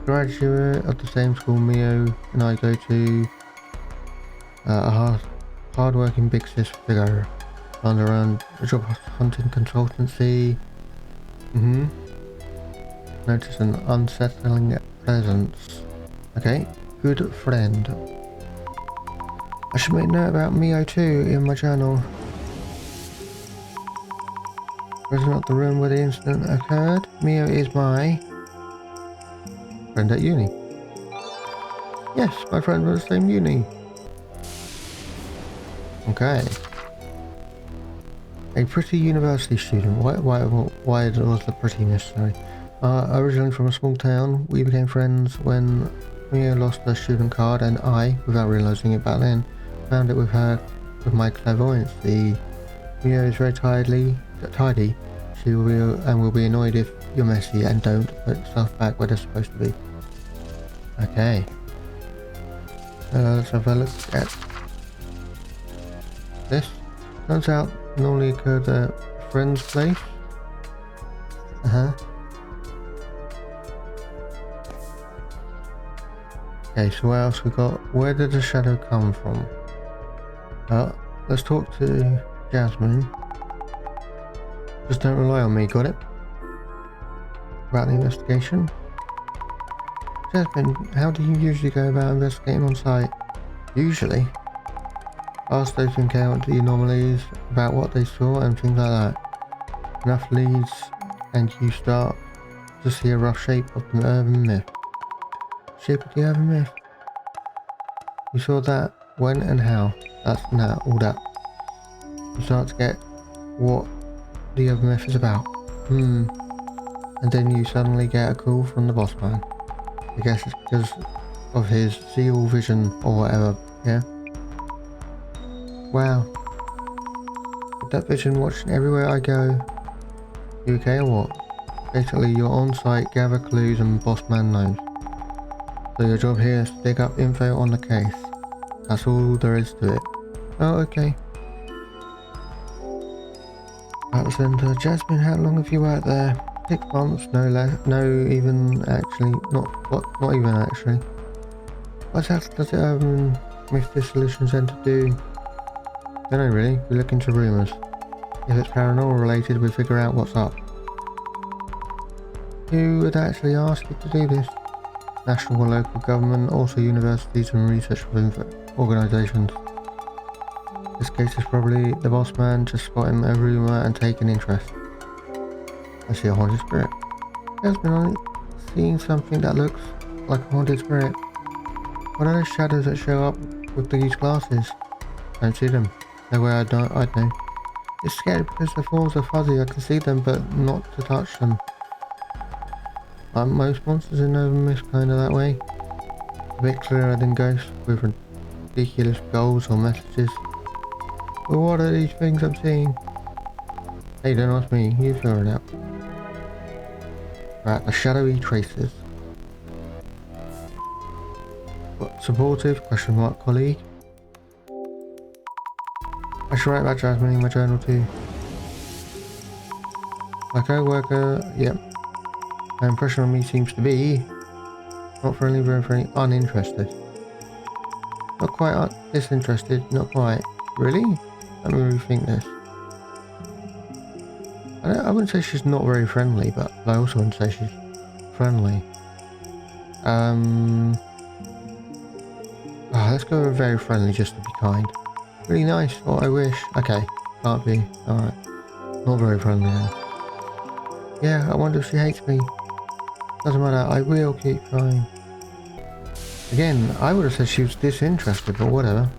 Graduate of the same school Mio and I go to a hard-working Big Sis figure. Found around a job hunting consultancy. Notice an unsettling presence. Okay, good friend. I should make note about Mio too in my journal. Was not the room where the incident occurred. Mio is my friend at uni. Yes, my friend was the same uni. Okay. A pretty university student. Why was the pretty necessary? Originally from a small town, we became friends when Mia lost her student card, and I, without realizing it back then, found it with my clairvoyance. Mia is very tidy. She will be annoyed if you're messy and don't put stuff back where they're supposed to be. Okay. Let's have a look at this. Turns out normally occurred at a friend's place. Okay, so what else we got? Where did the shadow come from? Let's talk to Jasmine. Just don't rely on me, got it? About the investigation. Jasmine, how do you usually go about investigating on site? Usually? Ask those who encountered the anomalies about what they saw and things like that. Enough leads and you start to see a rough shape of the urban myth. Shape of the urban myth? You saw that? When and how? That's all that. You start to get what the urban myth is about. And then you suddenly get a call from the boss man. I guess it's because of his seal vision or whatever, yeah? Wow. With that vision watching everywhere I go. You okay or what? Basically, you're on site, gather clues, and boss man knows. So your job here is to dig up info on the case. That's all there is to it. Oh, okay. At the centre, Jasmine, how long have you worked there? 6 months, no less, not even actually. What exactly does the Urban Myth Dissolution Center do? I don't know really, we look into rumours. If it's paranormal related, we figure out what's up. Who would actually ask you to do this? National and local government, also universities and research organisations. This case is probably the boss man just spotting a rumour and taking interest. I see a haunted spirit. He has been seeing something that looks like a haunted spirit. What are those shadows that show up with these glasses? Don't see them. No way I'd know. It's scary because the forms are fuzzy. I can see them but not to touch them. Aren't most monsters in Urban Myth kinda that way? A bit clearer than ghosts with ridiculous goals or messages. But what are these things I'm seeing? Hey, don't ask me, you figure it out. Right, the shadowy traces. What, supportive? Question mark, colleague. I should write about Jasmine in my journal too. My co-worker, yep. My impression on me seems to be not friendly, very friendly, uninterested. Not quite disinterested, not quite. Really? Let me rethink this. I wouldn't say she's not very friendly, but I also wouldn't say she's friendly. Let's go with very friendly just to be kind. Really nice, what I wish. Okay, can't be. Alright. Not very friendly then. Yeah, I wonder if she hates me. Doesn't matter, I will keep trying. Again, I would have said she was disinterested, but whatever.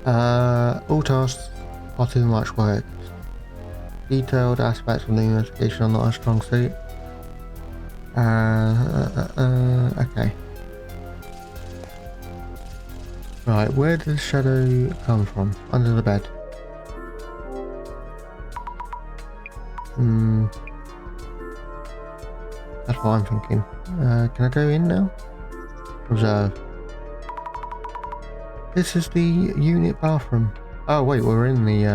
All tasks are too much work. Detailed aspects of the investigation are not a strong suit. Okay. Right, where did the shadow come from? Under the bed. That's what I'm thinking. Can I go in now? Observe. This is the unit bathroom. Oh wait, we're in the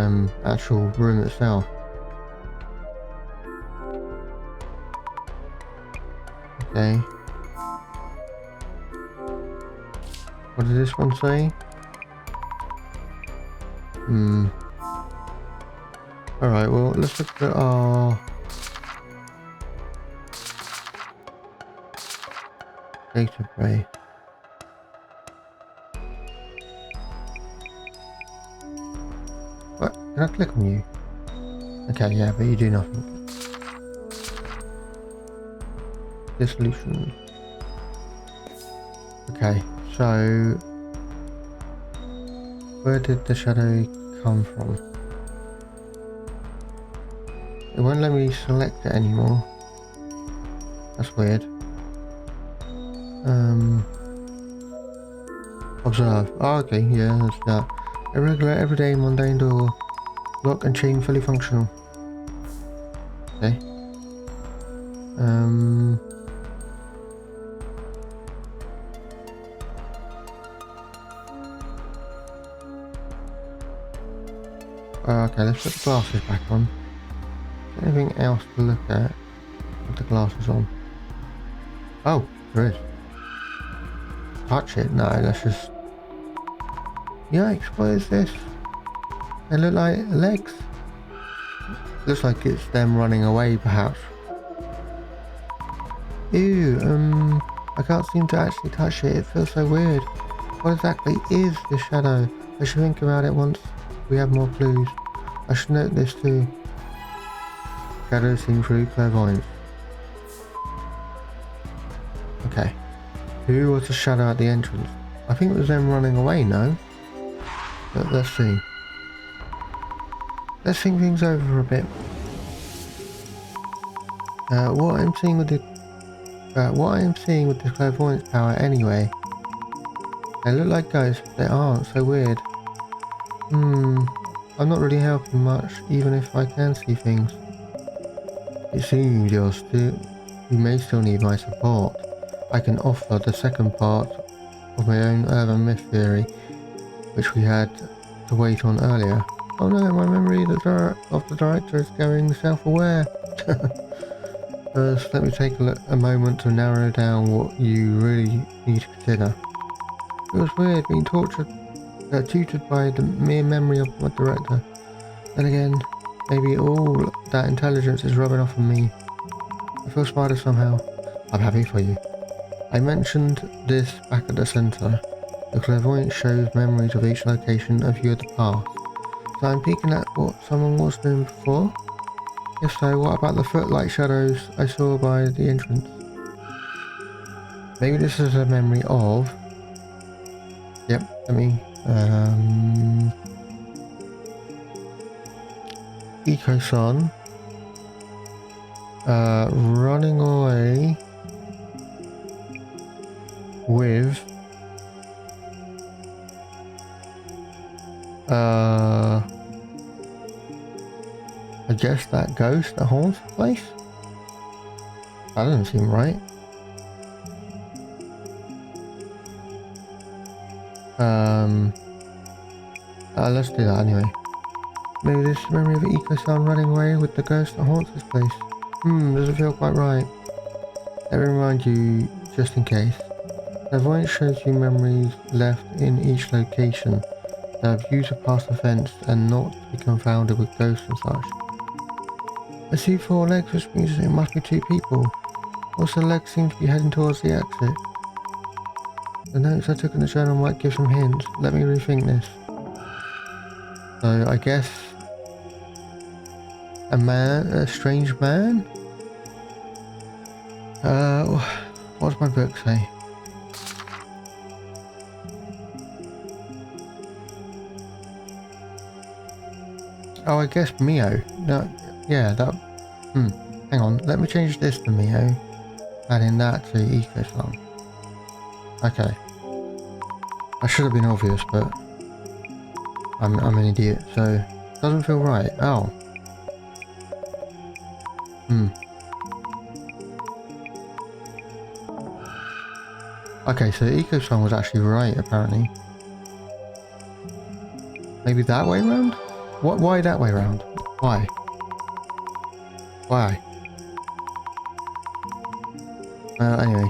actual room itself. Okay. What does this one say? Alright, well, let's look at our database. What? Can I click on you? Okay, yeah, but you do nothing. Dissolution. Okay, so where did the shadow come from? It won't let me select it anymore. That's weird. Observe. Oh, okay, yeah, that's that. Irregular, everyday, mundane door. Lock and chain fully functional. Okay. Okay, let's put the glasses back on. Anything else to look at with the glasses on? Oh, there is. Touch it? No, let's just... Yikes, what is this? They look like legs. Looks like it's them running away, perhaps. Ew, I can't seem to actually touch it. It feels so weird. What exactly is this shadow? I should think about it once we have more clues. I should note this too. Shadows seen through clairvoyance. Okay. Who was the shadow at the entrance? I think it was them running away, no? But let's see. Let's think things over for a bit. What I'm seeing with the clairvoyance power anyway. They look like ghosts, but they aren't, so weird. I'm not really helping much, even if I can see things. It seems you may still need my support. I can offer the second part of my own urban myth theory, which we had to wait on earlier. Oh no, my memory of the director is going self-aware. First, let me take a moment to narrow down what you really need to consider. Feels weird being tutored by the mere memory of my director. Then again, maybe all that intelligence is rubbing off on me. I feel smarter somehow. I'm happy for you. I mentioned this back at the center. The clairvoyant shows memories of each location of you of the past. So I'm peeking at what someone was doing before? If so, what about the foot-like shadows I saw by the entrance? Maybe this is a memory of... Yep, Eco-Son running away with I guess that ghost that haunts the place? That doesn't seem right. Let's do that anyway. Maybe this memory of Eco-Son running away with the ghost that haunts this place. Doesn't feel quite right. Let me remind you, just in case. Clairvoyance shows you memories left in each location that have views of past events and not to be confounded with ghosts and such. I see 4 legs, which means it must be 2 people. Also, the legs seem to be heading towards the exit. The notes I took in the journal might give some hints. Let me rethink this. So, I guess... a strange man? What does my book say? Oh, I guess Mio. No, yeah, that... hang on, let me change this to Mio. Adding that to Eco-Son. Okay. That should have been obvious, but... I'm an idiot, so... Doesn't feel right. Oh. Okay, so Eco-Son was actually right, apparently. Maybe that way round? What? Why that way round? Why? Why? Anyway.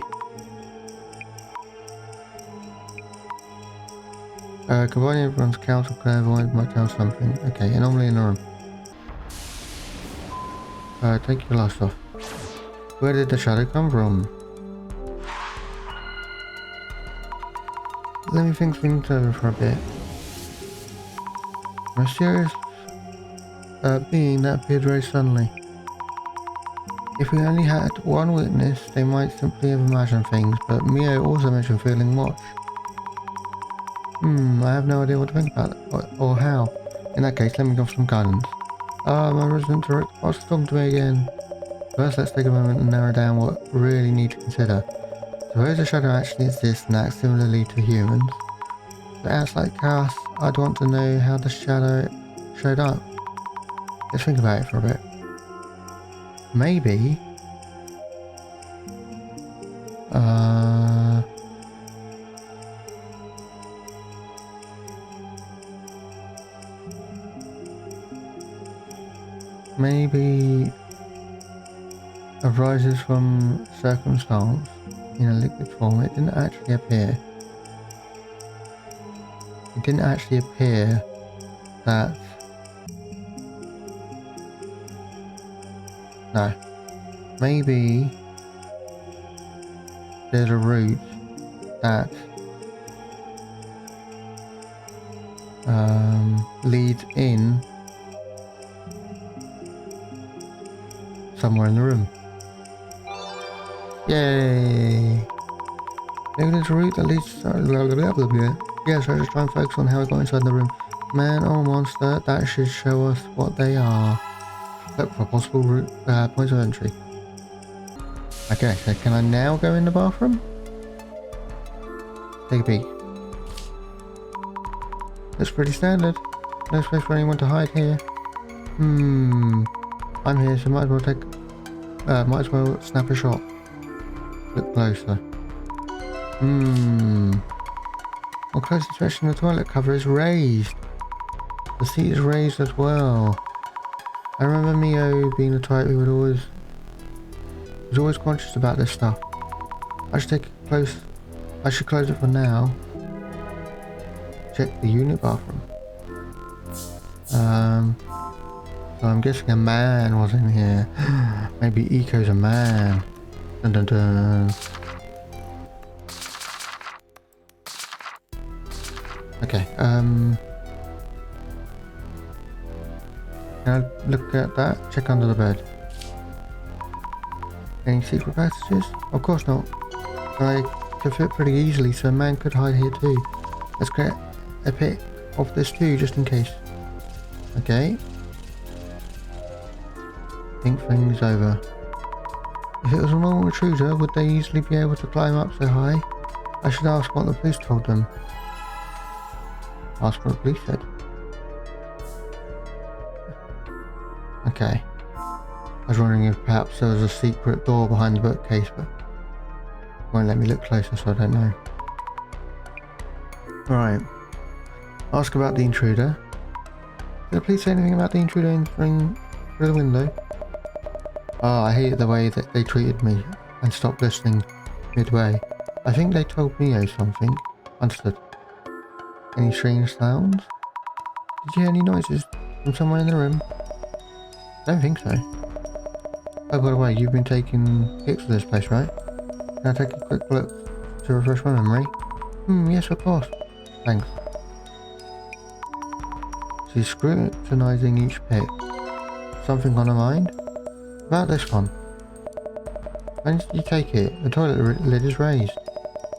Combining everyone's counsel clairvoyant might tell something. Okay, anomaly in the room. Take your last off. Where did the shadow come from? Let me think things over for a bit. Mysterious being that appeared very suddenly. If we only had one witness, they might simply have imagined things, but Mio also mentioned feeling watched. I have no idea what to think about it, or how. In that case, let me give some guidance. My resident director wants to talk to me again. First, let's take a moment and narrow down what we really need to consider. Suppose a shadow actually exists and acts similarly to humans. If it acts like chaos, I'd want to know how the shadow showed up. Let's think about it for a bit. Maybe... maybe arises from circumstance in a liquid form. It didn't actually appear. It didn't actually appear that... No. Maybe there's a route that leads in somewhere in the room. Yay! Maybe there's a route that leads to... blah, blah, blah. Yeah, so just try and focus on how we got inside the room. Man or monster, that should show us what they are. Look for possible route, points of entry. Okay, so can I now go in the bathroom? Take a peek. Looks pretty standard. No space for anyone to hide here. I'm here, so might as well might as well snap a shot. Look closer. On close inspection, the toilet cover is raised. The seat is raised as well. I remember Mio being the type who was always conscious about this stuff. I should close it for now. check the unit bathroom. So I'm guessing a man was in here. Maybe Eco's a man. Dun dun dun. Okay, can I look at that? Check under the bed. Any secret passages? Of course not. I could fit pretty easily, so a man could hide here too. Let's get a pic of this too, just in case. Okay. Think things over. If it was a normal intruder, would they easily be able to climb up so high? I should ask what the police told them. Ask what the police said. Okay. I was wondering if perhaps there was a secret door behind the bookcase, but won't let me look closer, so I don't know. Right. Ask about the intruder. Did the police say anything about the intruder entering through the window? Oh, I hated the way that they treated me and stopped listening midway. I think they told me something. Understood. Any strange sounds? Did you hear any noises from someone in the room? Don't think so. Oh, by the way, you've been taking pics of this place, right? Can I take a quick look to refresh my memory? Yes, of course. Thanks. She's scrutinizing each pic. Something on her mind? About this one. When did you take it? The toilet lid is raised.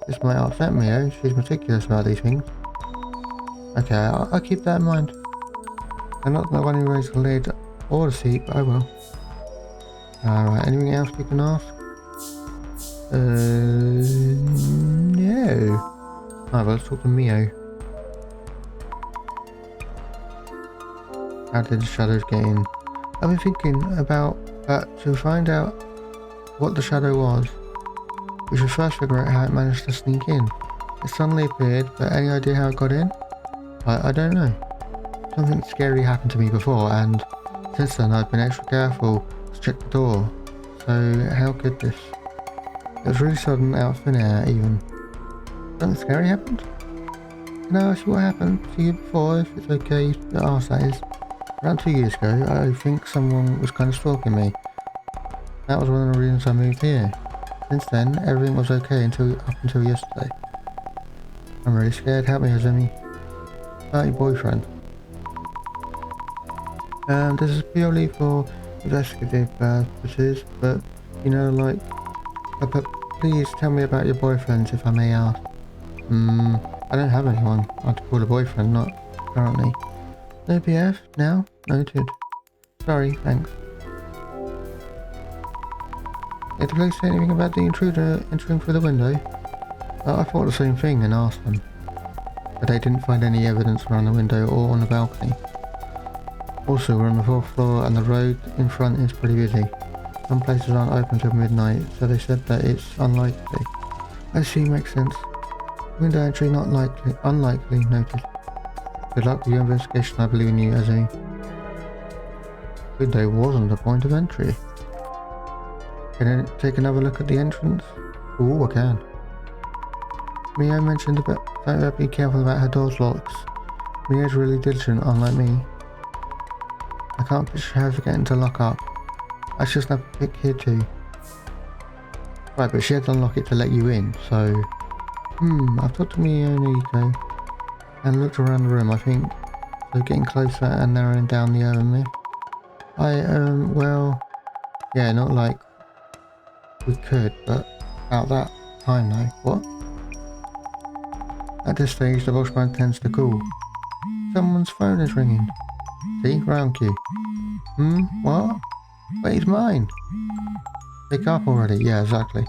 This might upset me, She's meticulous about these things. Okay, I'll keep that in mind. I'm not the one who raised the lid or the seat, but I will. Alright, anything else we can ask? No. Alright, well, let's talk to Mio. How did the shadows get in? I've been thinking about that to find out what the shadow was. We should first figure out how it managed to sneak in. It suddenly appeared, but any idea how it got in? I don't know. Something scary happened to me before, and since then I've been extra careful to check the door. So how could this? It was really sudden, out of thin air even. Something scary happened? Can I ask you what happened to you before, if it's okay to ask, that is? Around 2 years ago, I think someone was kind of stalking me. That was one of the reasons I moved here. Since then, everything was okay up until yesterday. I'm really scared. Help me, Azumi. About your boyfriend. This is purely for investigative purposes, but you know, like, but please tell me about your boyfriends, if I may ask. I don't have anyone I'd call a boyfriend, not currently. No BF now? Noted. Sorry, thanks. Did the police say anything about the intruder entering through the window? I thought the same thing and asked them. But they didn't find any evidence around the window or on the balcony. Also, we're on the 4th floor and the road in front is pretty busy. Some places aren't open till midnight, so they said that it's unlikely. I see, makes sense. Window entry not likely, unlikely, noted. Good luck with your investigation, I believe in you, Azumi. Window wasn't a point of entry. Can I take another look at the entrance? Ooh, I can. Mio mentioned about being careful about her door's locks. Mio's really diligent, unlike me. I can't picture her forgetting to lock up. I should snap a pic here too. Right, but she had to unlock it to let you in, so... I've talked to Mio and Nico and looked around the room, I think. So getting closer and narrowing down the urban myth. Well... Yeah, not like we could, but about that time though. What? At this stage, the Volkswagen tends to call. Someone's phone is ringing. See? Round cue. What? Wait, it's mine. Pick up already. Yeah, exactly.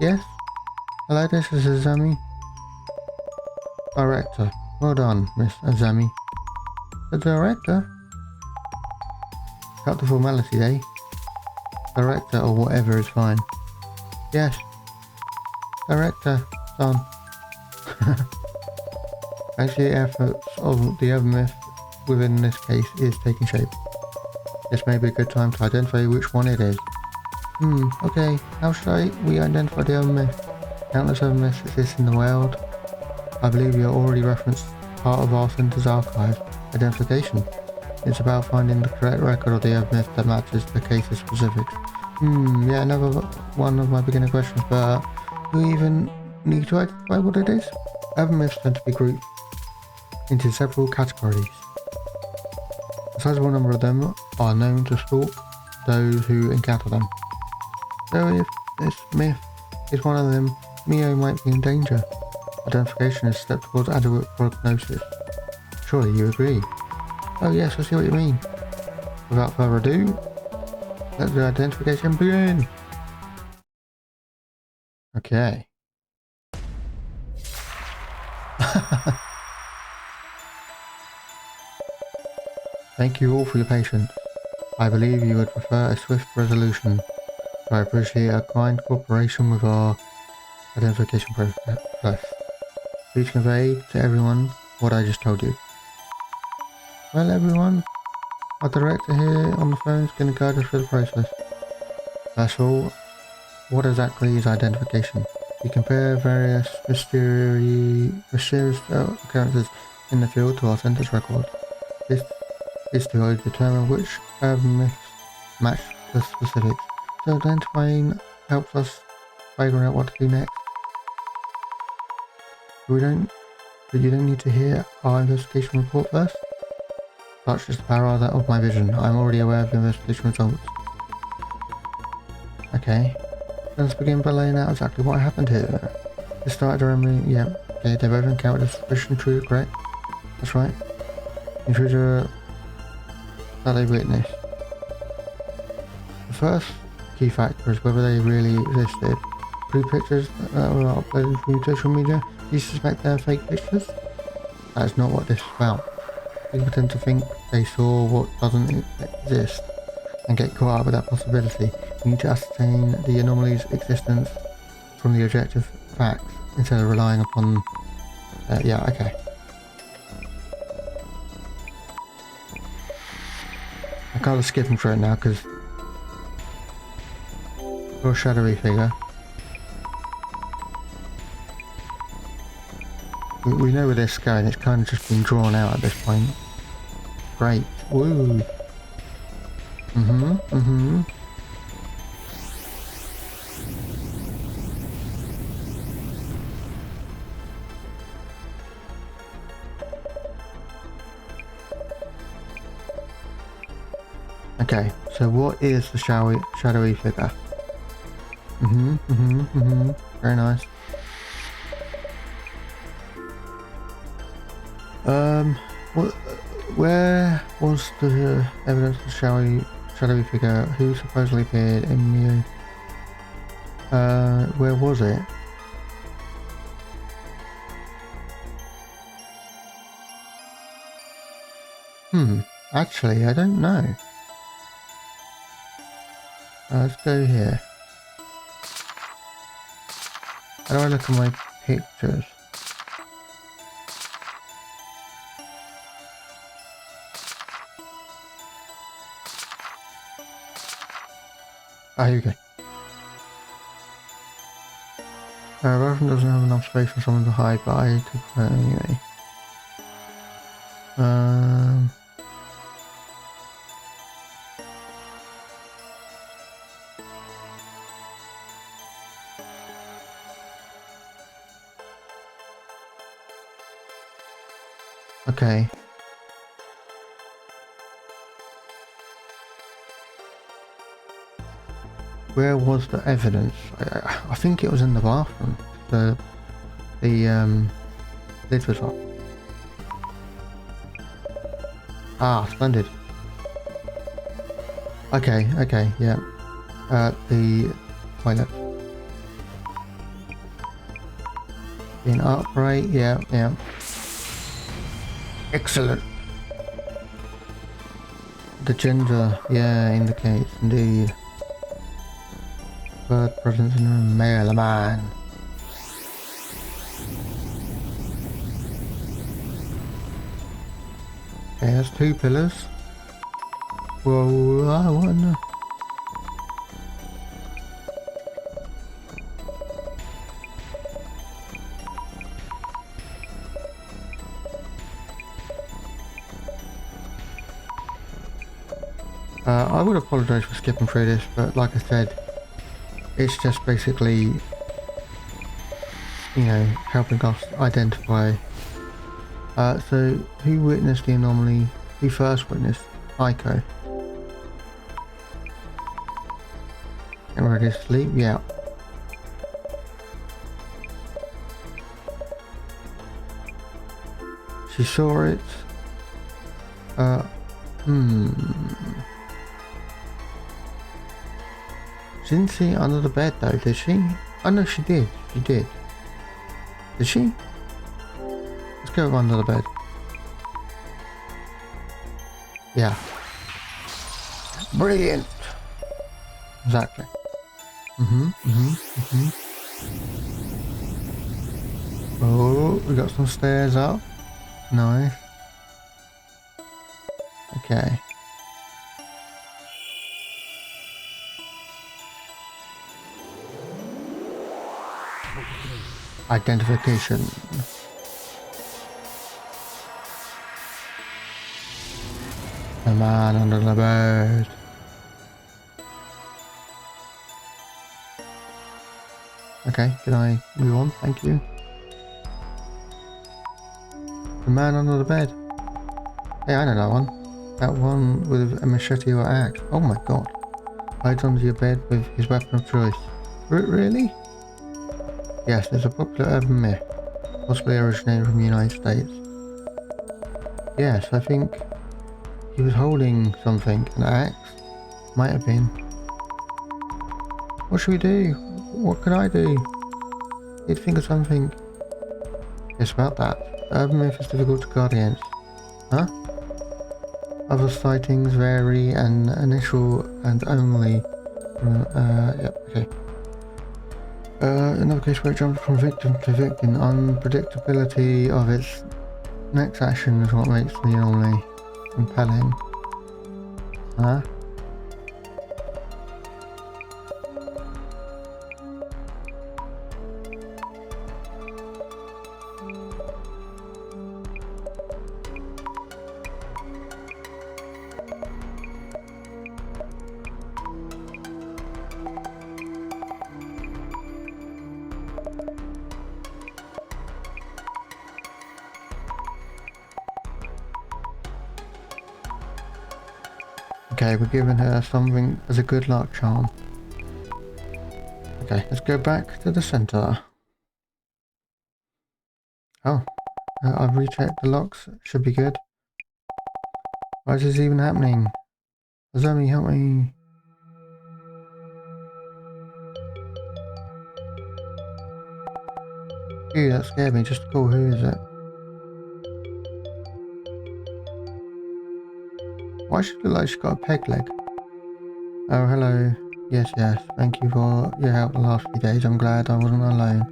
Yes? Hello, this is Azumi. Director. Well done, Miss Azumi. The director? Cut the formality, eh? Director or whatever is fine. Yes. Director. Done. Actually, the efforts of the Urban Myth within this case is taking shape. This may be a good time to identify which one it is. Okay. How should we identify the Urban Myth? Countless Urban Myths exist in the world. I believe you already referenced part of our center's archive identification. It's about finding the correct record of the urban myth that matches the case's specifics. Yeah, another one of my beginner questions, but do we even need to identify what it is? Urban myths tend to be grouped into several categories. A sizable number of them are known to stalk those who encounter them. So if this myth is one of them, Mio might be in danger. Identification is a step towards adequate prognosis. Surely you agree? Oh yes, I see what you mean. Without further ado, let the identification begin. Okay. Thank you all for your patience. I believe you would prefer a swift resolution, so I appreciate a kind cooperation with our identification process. Please convey to everyone what I just told you. Well everyone, our director here on the phone is going to guide us through the process. First of all, what exactly is identification? We compare various mysterious occurrences in the field to our center's records. This is to determine which urban myths match the specifics. So identifying helps us figure out what to do next. But you don't need to hear our investigation report first? Such is the power of my vision. I'm already aware of the investigation results. Okay. Let's begin by laying out exactly what happened here. It started around me, yeah. Okay, they both encountered a suspicious intruder, correct? That's right. Intruder that they witnessed. The first key factor is whether they really existed. Through pictures that were uploaded through social media, do you suspect they're fake pictures? That is not what this is about. People tend to think they saw what doesn't exist and get caught up with that possibility. We need to ascertain the anomalies' existence from the objective facts instead of relying upon... yeah, okay. I'm kind of skipping through it now because you're a shadowy figure. We know where this is going, it's kind of just been drawn out at this point. Great. Woo! Okay, so what is the shadowy figure? Very nice. Where was the evidence of the shadowy figure who supposedly appeared in Mio? Where was it? Actually, I don't know. Let's go here. How do I look at my pictures? Ah, here we go. Rotherham doesn't have enough space for someone to hide, but I could put it anyway. Okay. Where was the evidence? I think it was in the bathroom. The lid was off. Ah, splendid. Okay, yeah. The toilet. Being upright, yeah. Excellent. The gender, yeah, indicates indeed. Birth presence in a male, a man. Okay, that's 2 pillars. Whoa, what in the... I would apologise for skipping through this, but like I said, it's just basically, you know, helping us identify. So who witnessed the anomaly? Who first witnessed? Aiko. Get ready to sleep? Yeah. She saw it. She didn't see it under the bed though, did she? Oh no, she did. She did. Did she? Let's go under the bed. Yeah. Brilliant. Exactly. Oh, we got some stairs up. Nice. Okay. Identification. The man under the bed. Okay, can I move on? Thank you. The man under the bed. Hey, I know that one. That one with a machete or axe. Oh my god. Hides under your bed with his weapon of choice. Really? Yes, it's a popular urban myth, possibly originated from the United States. Yes, I think he was holding something. An axe? Might have been. What should we do? What can I do? Need to think of something. Yes, about that. Urban myth is difficult to guard against. Huh? Other sightings vary and initial and only. Yep, okay. Another case where it jumps from victim to victim. Unpredictability of its next action is what makes the anomaly compelling. Huh? Okay, we're giving her something as a good luck charm. Okay, let's go back to the center. Oh, I've rechecked the locks. Should be good. Why is this even happening? Azumi, help me. Ew, that scared me. Just cool. Who is it? Why should it look like she's got a peg leg? Oh, hello. Yes, yes. Thank you for your help the last few days. I'm glad I wasn't alone.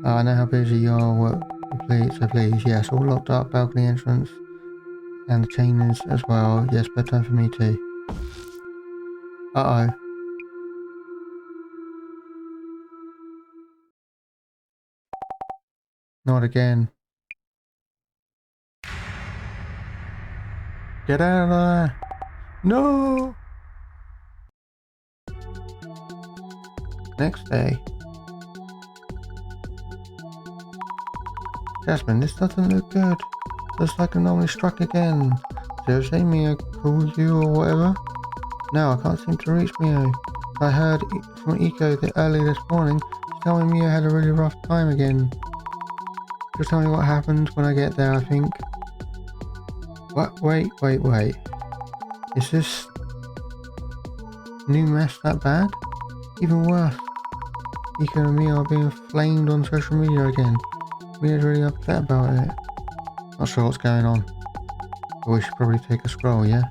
I know how busy you are. Please, yes. All locked up. Balcony entrance. And the chain is as well. Yes, bedtime for me too. Uh-oh. Not again. Get out of there! No! Next day. Jasmine, this doesn't look good. Looks like an anomaly struck again. Seriously, Mio called you or whatever? No, I can't seem to reach Mio. I heard from Eco early this morning. She's telling me Mio had a really rough time again. Just tell me what happened when I get there, I think. What? Wait. Is this new mess that bad? Even worse. Ika and Mia are being flamed on social media again. Mia's really upset about it. Not sure what's going on. But we should probably take a scroll, yeah?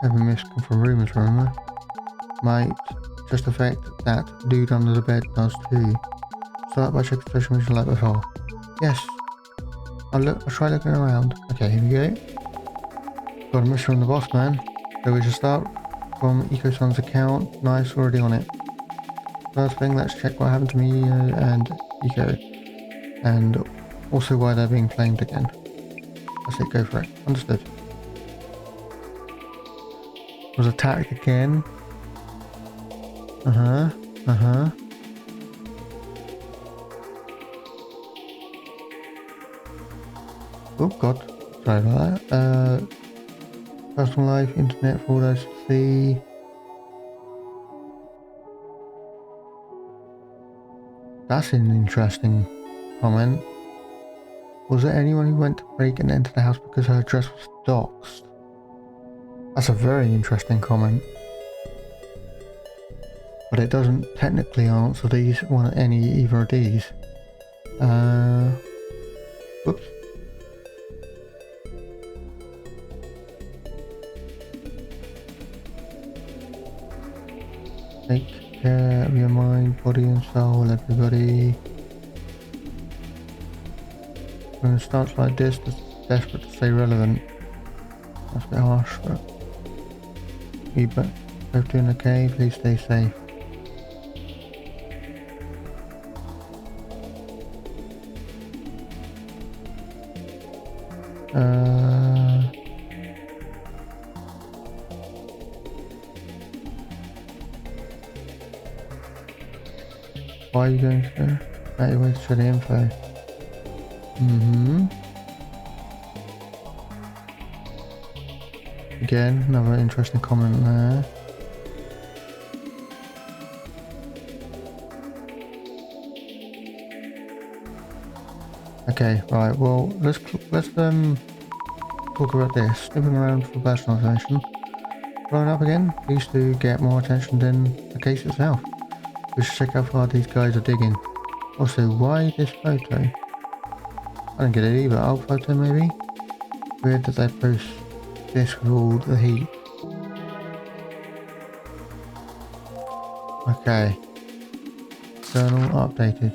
Urban myths come from rumours, remember? Might just affect that dude under the bed does too. Start by checking social media like before. Yes. I'll try looking around. Okay, here we go. Got a mission from the boss man. So we should start from Eco-Sun's account. Nice, already on it. First thing, let's check what happened to me and Eco. And also why they're being flamed again. That's it, go for it. Understood. Was attacked again. Oh god, sorry about that. Personal life, internet, for all those to see. That's an interesting comment. Was there anyone who went to break and enter the house because her address was doxed? That's a very interesting comment. But it doesn't technically answer either of these. Whoops. Take care of your mind, body and soul, everybody. When it starts like this, it's desperate to stay relevant. That's a bit harsh, but you both doing okay? Please stay safe. Why are you going to that way to show the info? Again, another interesting comment there. Okay, right, well, let's talk about this. Sniffing around for personalisation. Blowing up again used to get more attention than the case itself. We should check how far these guys are digging. Also, why this photo? I don't get it either. Old photo maybe? Weird that they post this with all the heat. Okay. Journal updated.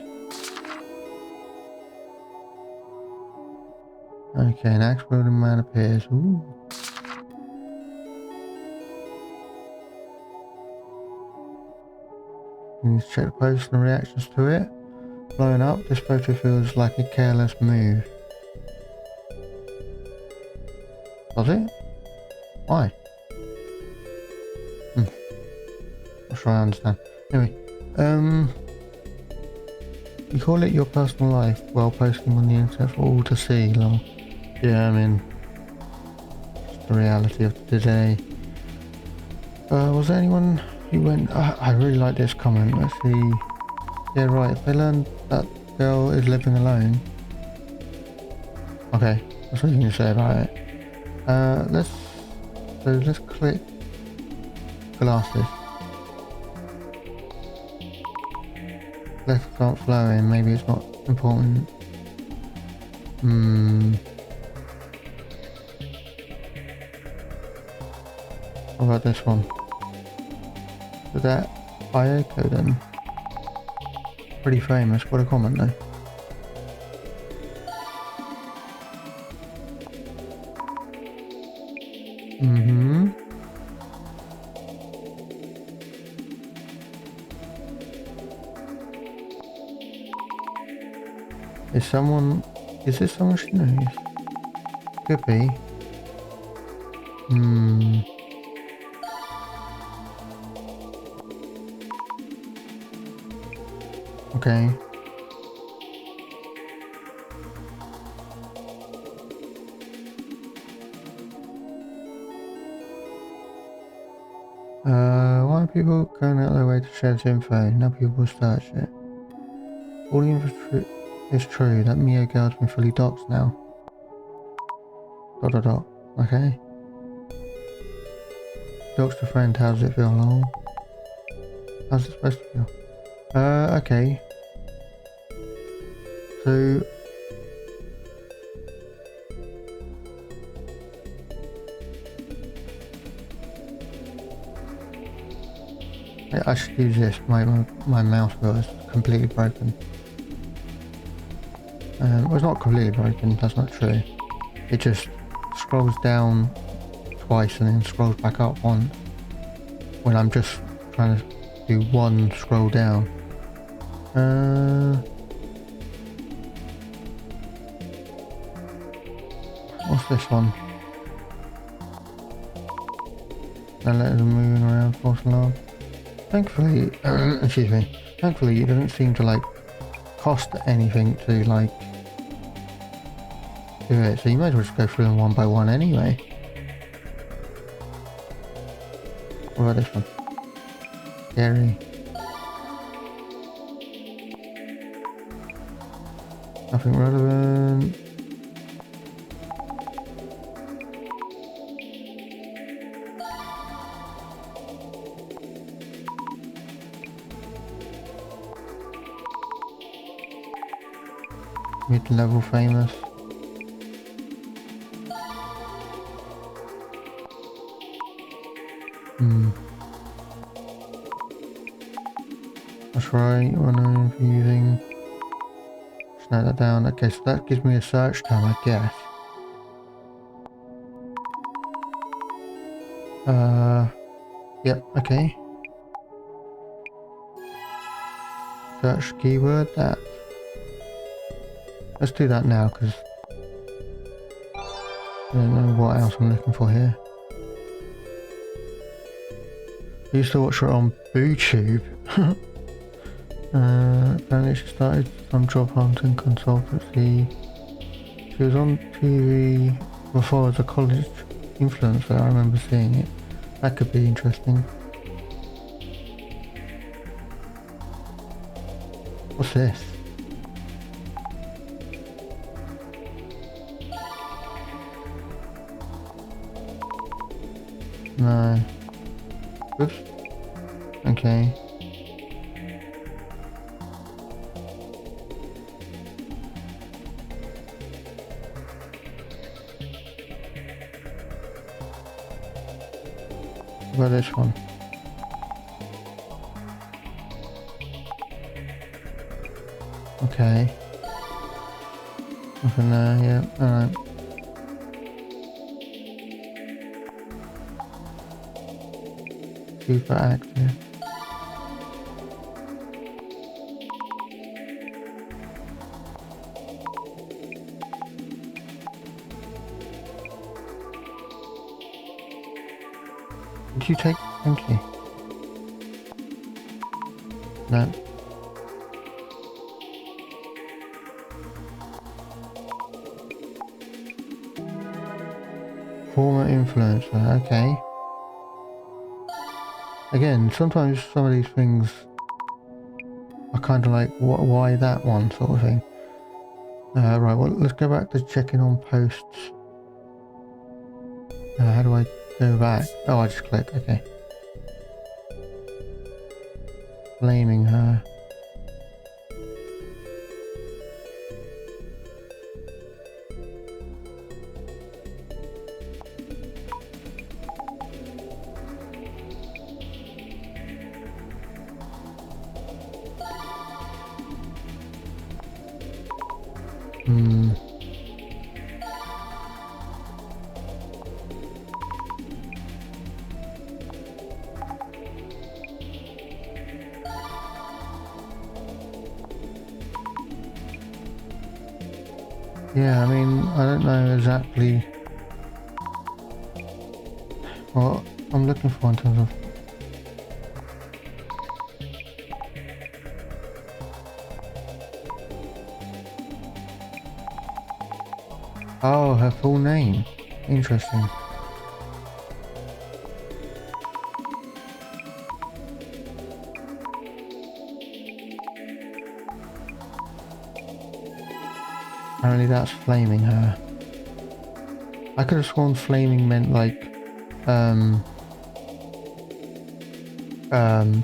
Okay, an axe wielding man appears. Ooh. We need to check the post and reactions to it. Blowing up, this photo feels like a careless move. Does it? Why? Not sure I understand. Anyway, you call it your personal life while posting on the internet for all to see, lol. Yeah, I mean, it's the reality of today. Was there anyone who went... I really like this comment. Let's see. Yeah, right. If they learned that girl is living alone... Okay, that's what you can say about it. Let's click glasses. Let's start flowing. Maybe it's not important. What about this one? Is that Ayako then? Pretty famous. What a comment though. Is this someone she knows? Could be. Okay. Why are people going out of their way to share this info? Now people search it. All the info is true. That Mio girl's been fully doxed now. ... Okay. Doxed a friend. How does it feel? Lol. How's it supposed to feel? Okay. So... I should use this. My mouse wheel is completely broken. Well, it's not completely broken. That's not true. It just scrolls down twice and then scrolls back up once when I'm just trying to do one scroll down. What's this one? and letters moving around, false alarm. Thankfully, excuse me, thankfully it doesn't seem to like cost anything to like do it, so you might as well just go through them one by one anyway. What about this one? Scary. Nothing relevant. Mid-level famous. That's right, when I'm using. Just note that down. Okay, so that gives me a search term, I guess. Yep, okay. Search keyword that. Let's do that now, because I don't know what else I'm looking for here. I used to watch her on BooTube. Apparently she started some job hunting consultancy. She was on TV before as a college influencer. I remember seeing it. That could be interesting. What's this? No. Oops. Okay. What about this one? Okay. Nothing there, yeah, alright. Super active. Did you take? Thank you. No. Former influencer, okay. Again, sometimes some of these things are kind of like, why that one sort of thing. Right, well, let's go back to checking on posts. How do I go back? Oh, I just click, okay. Blaming her. Yeah, I mean, I don't know exactly what I'm looking for in terms of... Oh, her full name. Interesting. Apparently that's flaming her. I could have sworn flaming meant like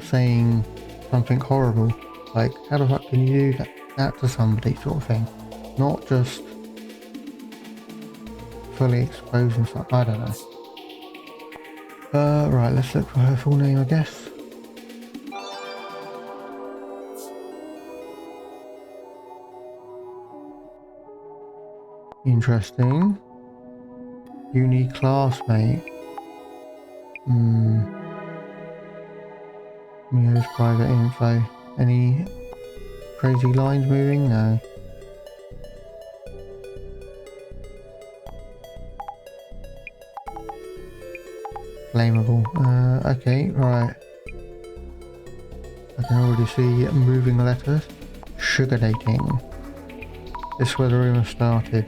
saying something horrible. Like, how the fuck can you do that to somebody sort of thing. Not just fully exposing something. I don't know. Right, let's look for her full name, I guess. Interesting. Uni classmate. Mio's private info. Any crazy lines moving? No. flammable. Okay, right. I can already see moving letters. Sugar dating. This is where the rumour started.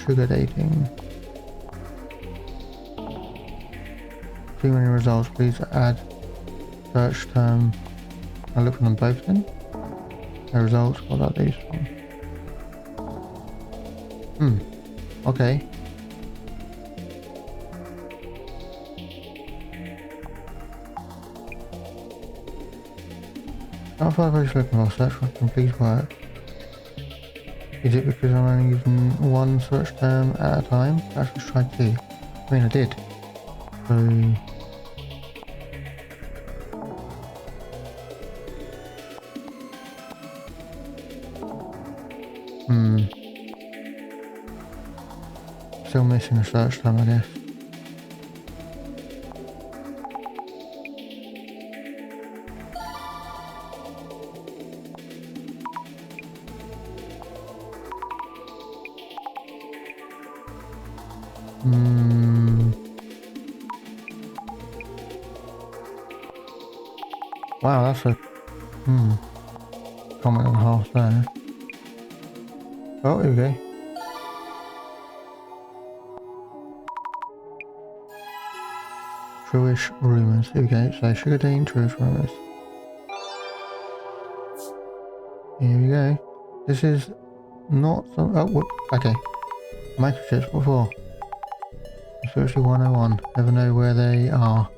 Sugar dating. Too many results. Please add search term. I look for them both then. No results. What about these from? Okay. Not for the looking for search for complete work. Is it because I'm only using one search term at a time? Perhaps let's try two. I mean, I did. So... Still missing a search term, I guess. Wow, that's a comment and a half there. Oh, here we go. Truish rumours. Here we go. So sugar cane, truish rumours. Here we go. This is not some. Oh, whoop. Okay. Microchips. What for? Especially 101. Never know where they are.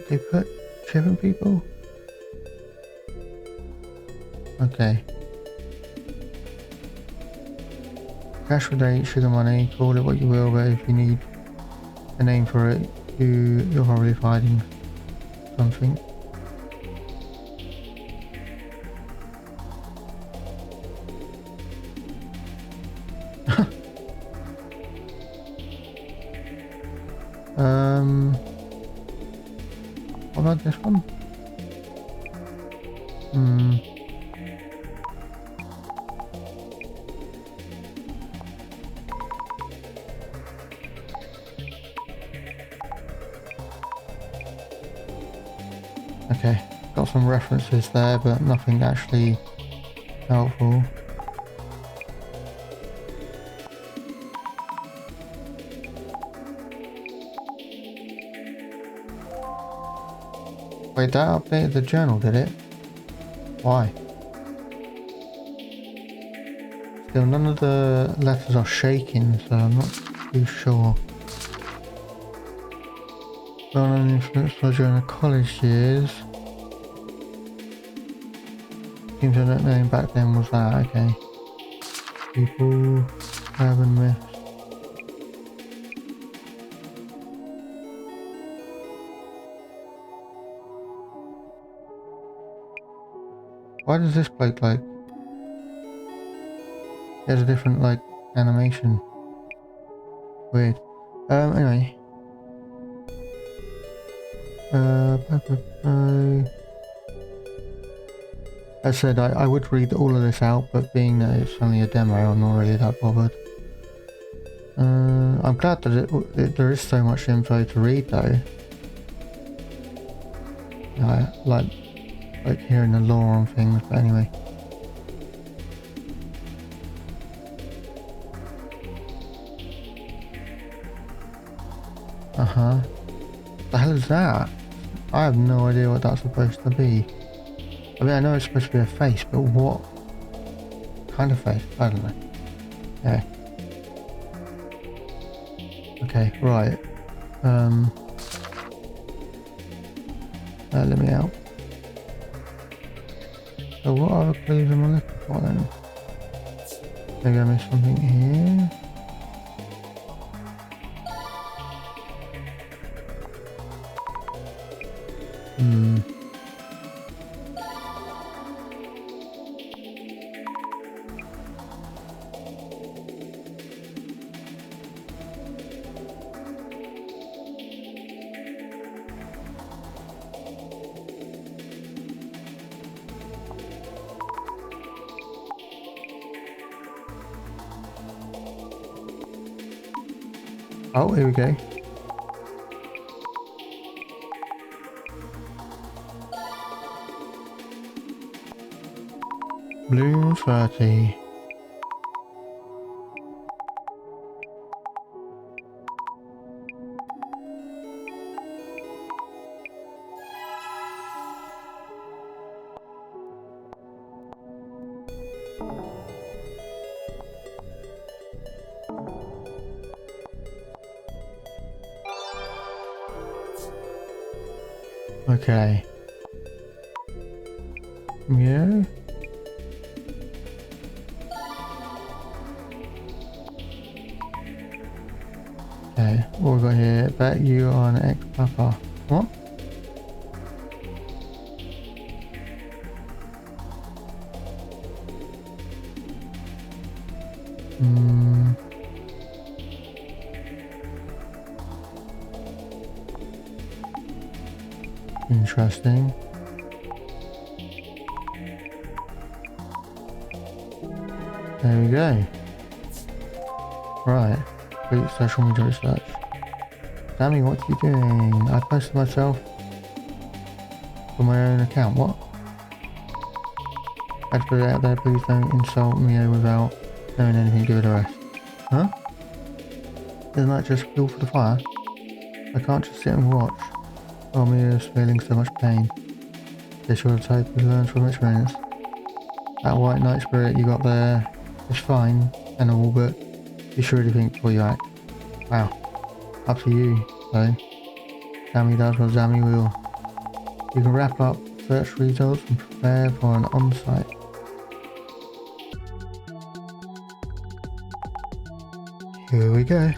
They put chip in people? Okay. Cash for date, sugar money, call it what you will, but if you need a name for it, you're probably finding something. What about this one? Okay, got some references there, but nothing actually helpful. Wait, that updated the journal, did it? Why? Still, none of the letters are shaking, so I'm not too sure. Well-known influence during the college years. Seems I don't know back then was that, okay. People, urban myths. Why does this bloke like... He has a different like animation. Weird. Anyway. As I said, I would read all of this out, but being that it's only a demo, I'm not really that bothered. I'm glad that there is so much info to read though. I like hearing the lore on things, but anyway. The hell is that? I have no idea what that's supposed to be. I mean, I know it's supposed to be a face, but what kind of face? I don't know. Yeah. Okay, right. Let me out. So what other clues am I looking for then? Maybe I missed something here. Oh, here we go. Bloom 30. Okay. Yeah. Okay, what we got here? Bet you are an ex-papa. What? Interesting. There we go. Right. Complete social media research. Sammy, what are you doing? I posted myself for my own account. What? I had to put it out there. Please don't insult me without knowing anything. Give it a rest. Huh? Isn't that just fuel for the fire? I can't just sit and watch while Mia's feeling so much pain. Guess you'll hope you learn from experience. That white knight spirit you got there is fine and all, but you should really think before you act. Wow. Up to you, though. Sammy does what Sammy will. You can wrap up search results and prepare for an on-site. Here we go.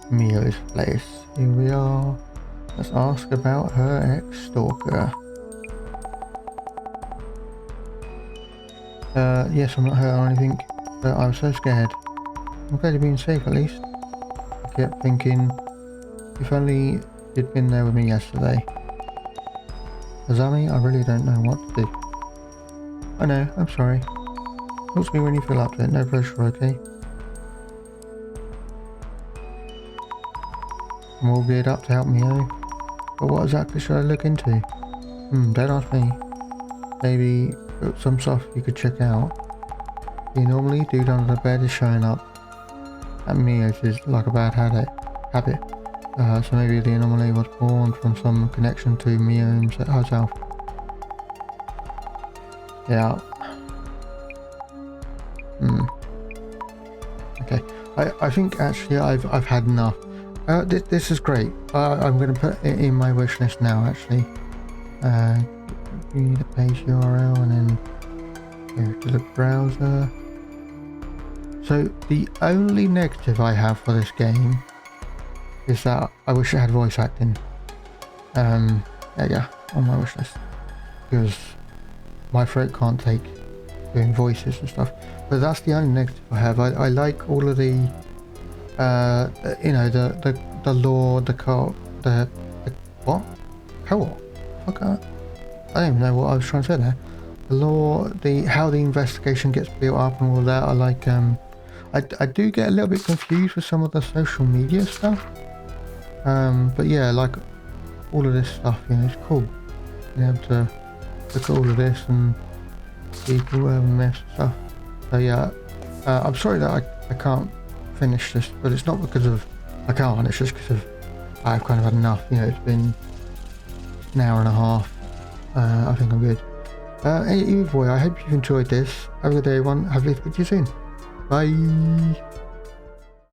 Mia's place. Here we are. Let's ask about her ex-stalker. Yes, I'm not hurt or anything, but I was so scared. I'm glad you're being safe at least. I kept thinking, if only you'd been there with me yesterday. Azami, I really don't know what to do. I know, I'm sorry. Talk to me when you feel up to it, no pressure, okay? I'm all geared up to help Mio, but what exactly should I look into? Don't ask me. Maybe some stuff you could check out. You normally dude under the bed is showing up. At Mio's is like a bad habit. So maybe the anomaly was born from some connection to Mio herself. Yeah. Okay. I think actually I've had enough. This is great. I'm going to put it in my wish list now, actually. Read the page URL and then go to the browser. So the only negative I have for this game is that I wish it had voice acting. Yeah, on my wish list. Because my throat can't take doing voices and stuff. But that's the only negative I have. I like all of the you know, the lore, the co-op, the what? Co-op? Okay. I don't even know what I was trying to say there. The lore, how the investigation gets built up and all that. I like I do get a little bit confused with some of the social media stuff. But yeah, like all of this stuff, you know, it's cool. Being able to look at all of this and people myths and stuff. So yeah, I'm sorry that I can't finish this, but it's not because of I can't, it's just because of I've kind of had enough. You know, it's been an hour and a half. I think I'm good. Either way, I hope you've enjoyed this. Have a good day, everyone. Hopefully speak to you soon. Bye.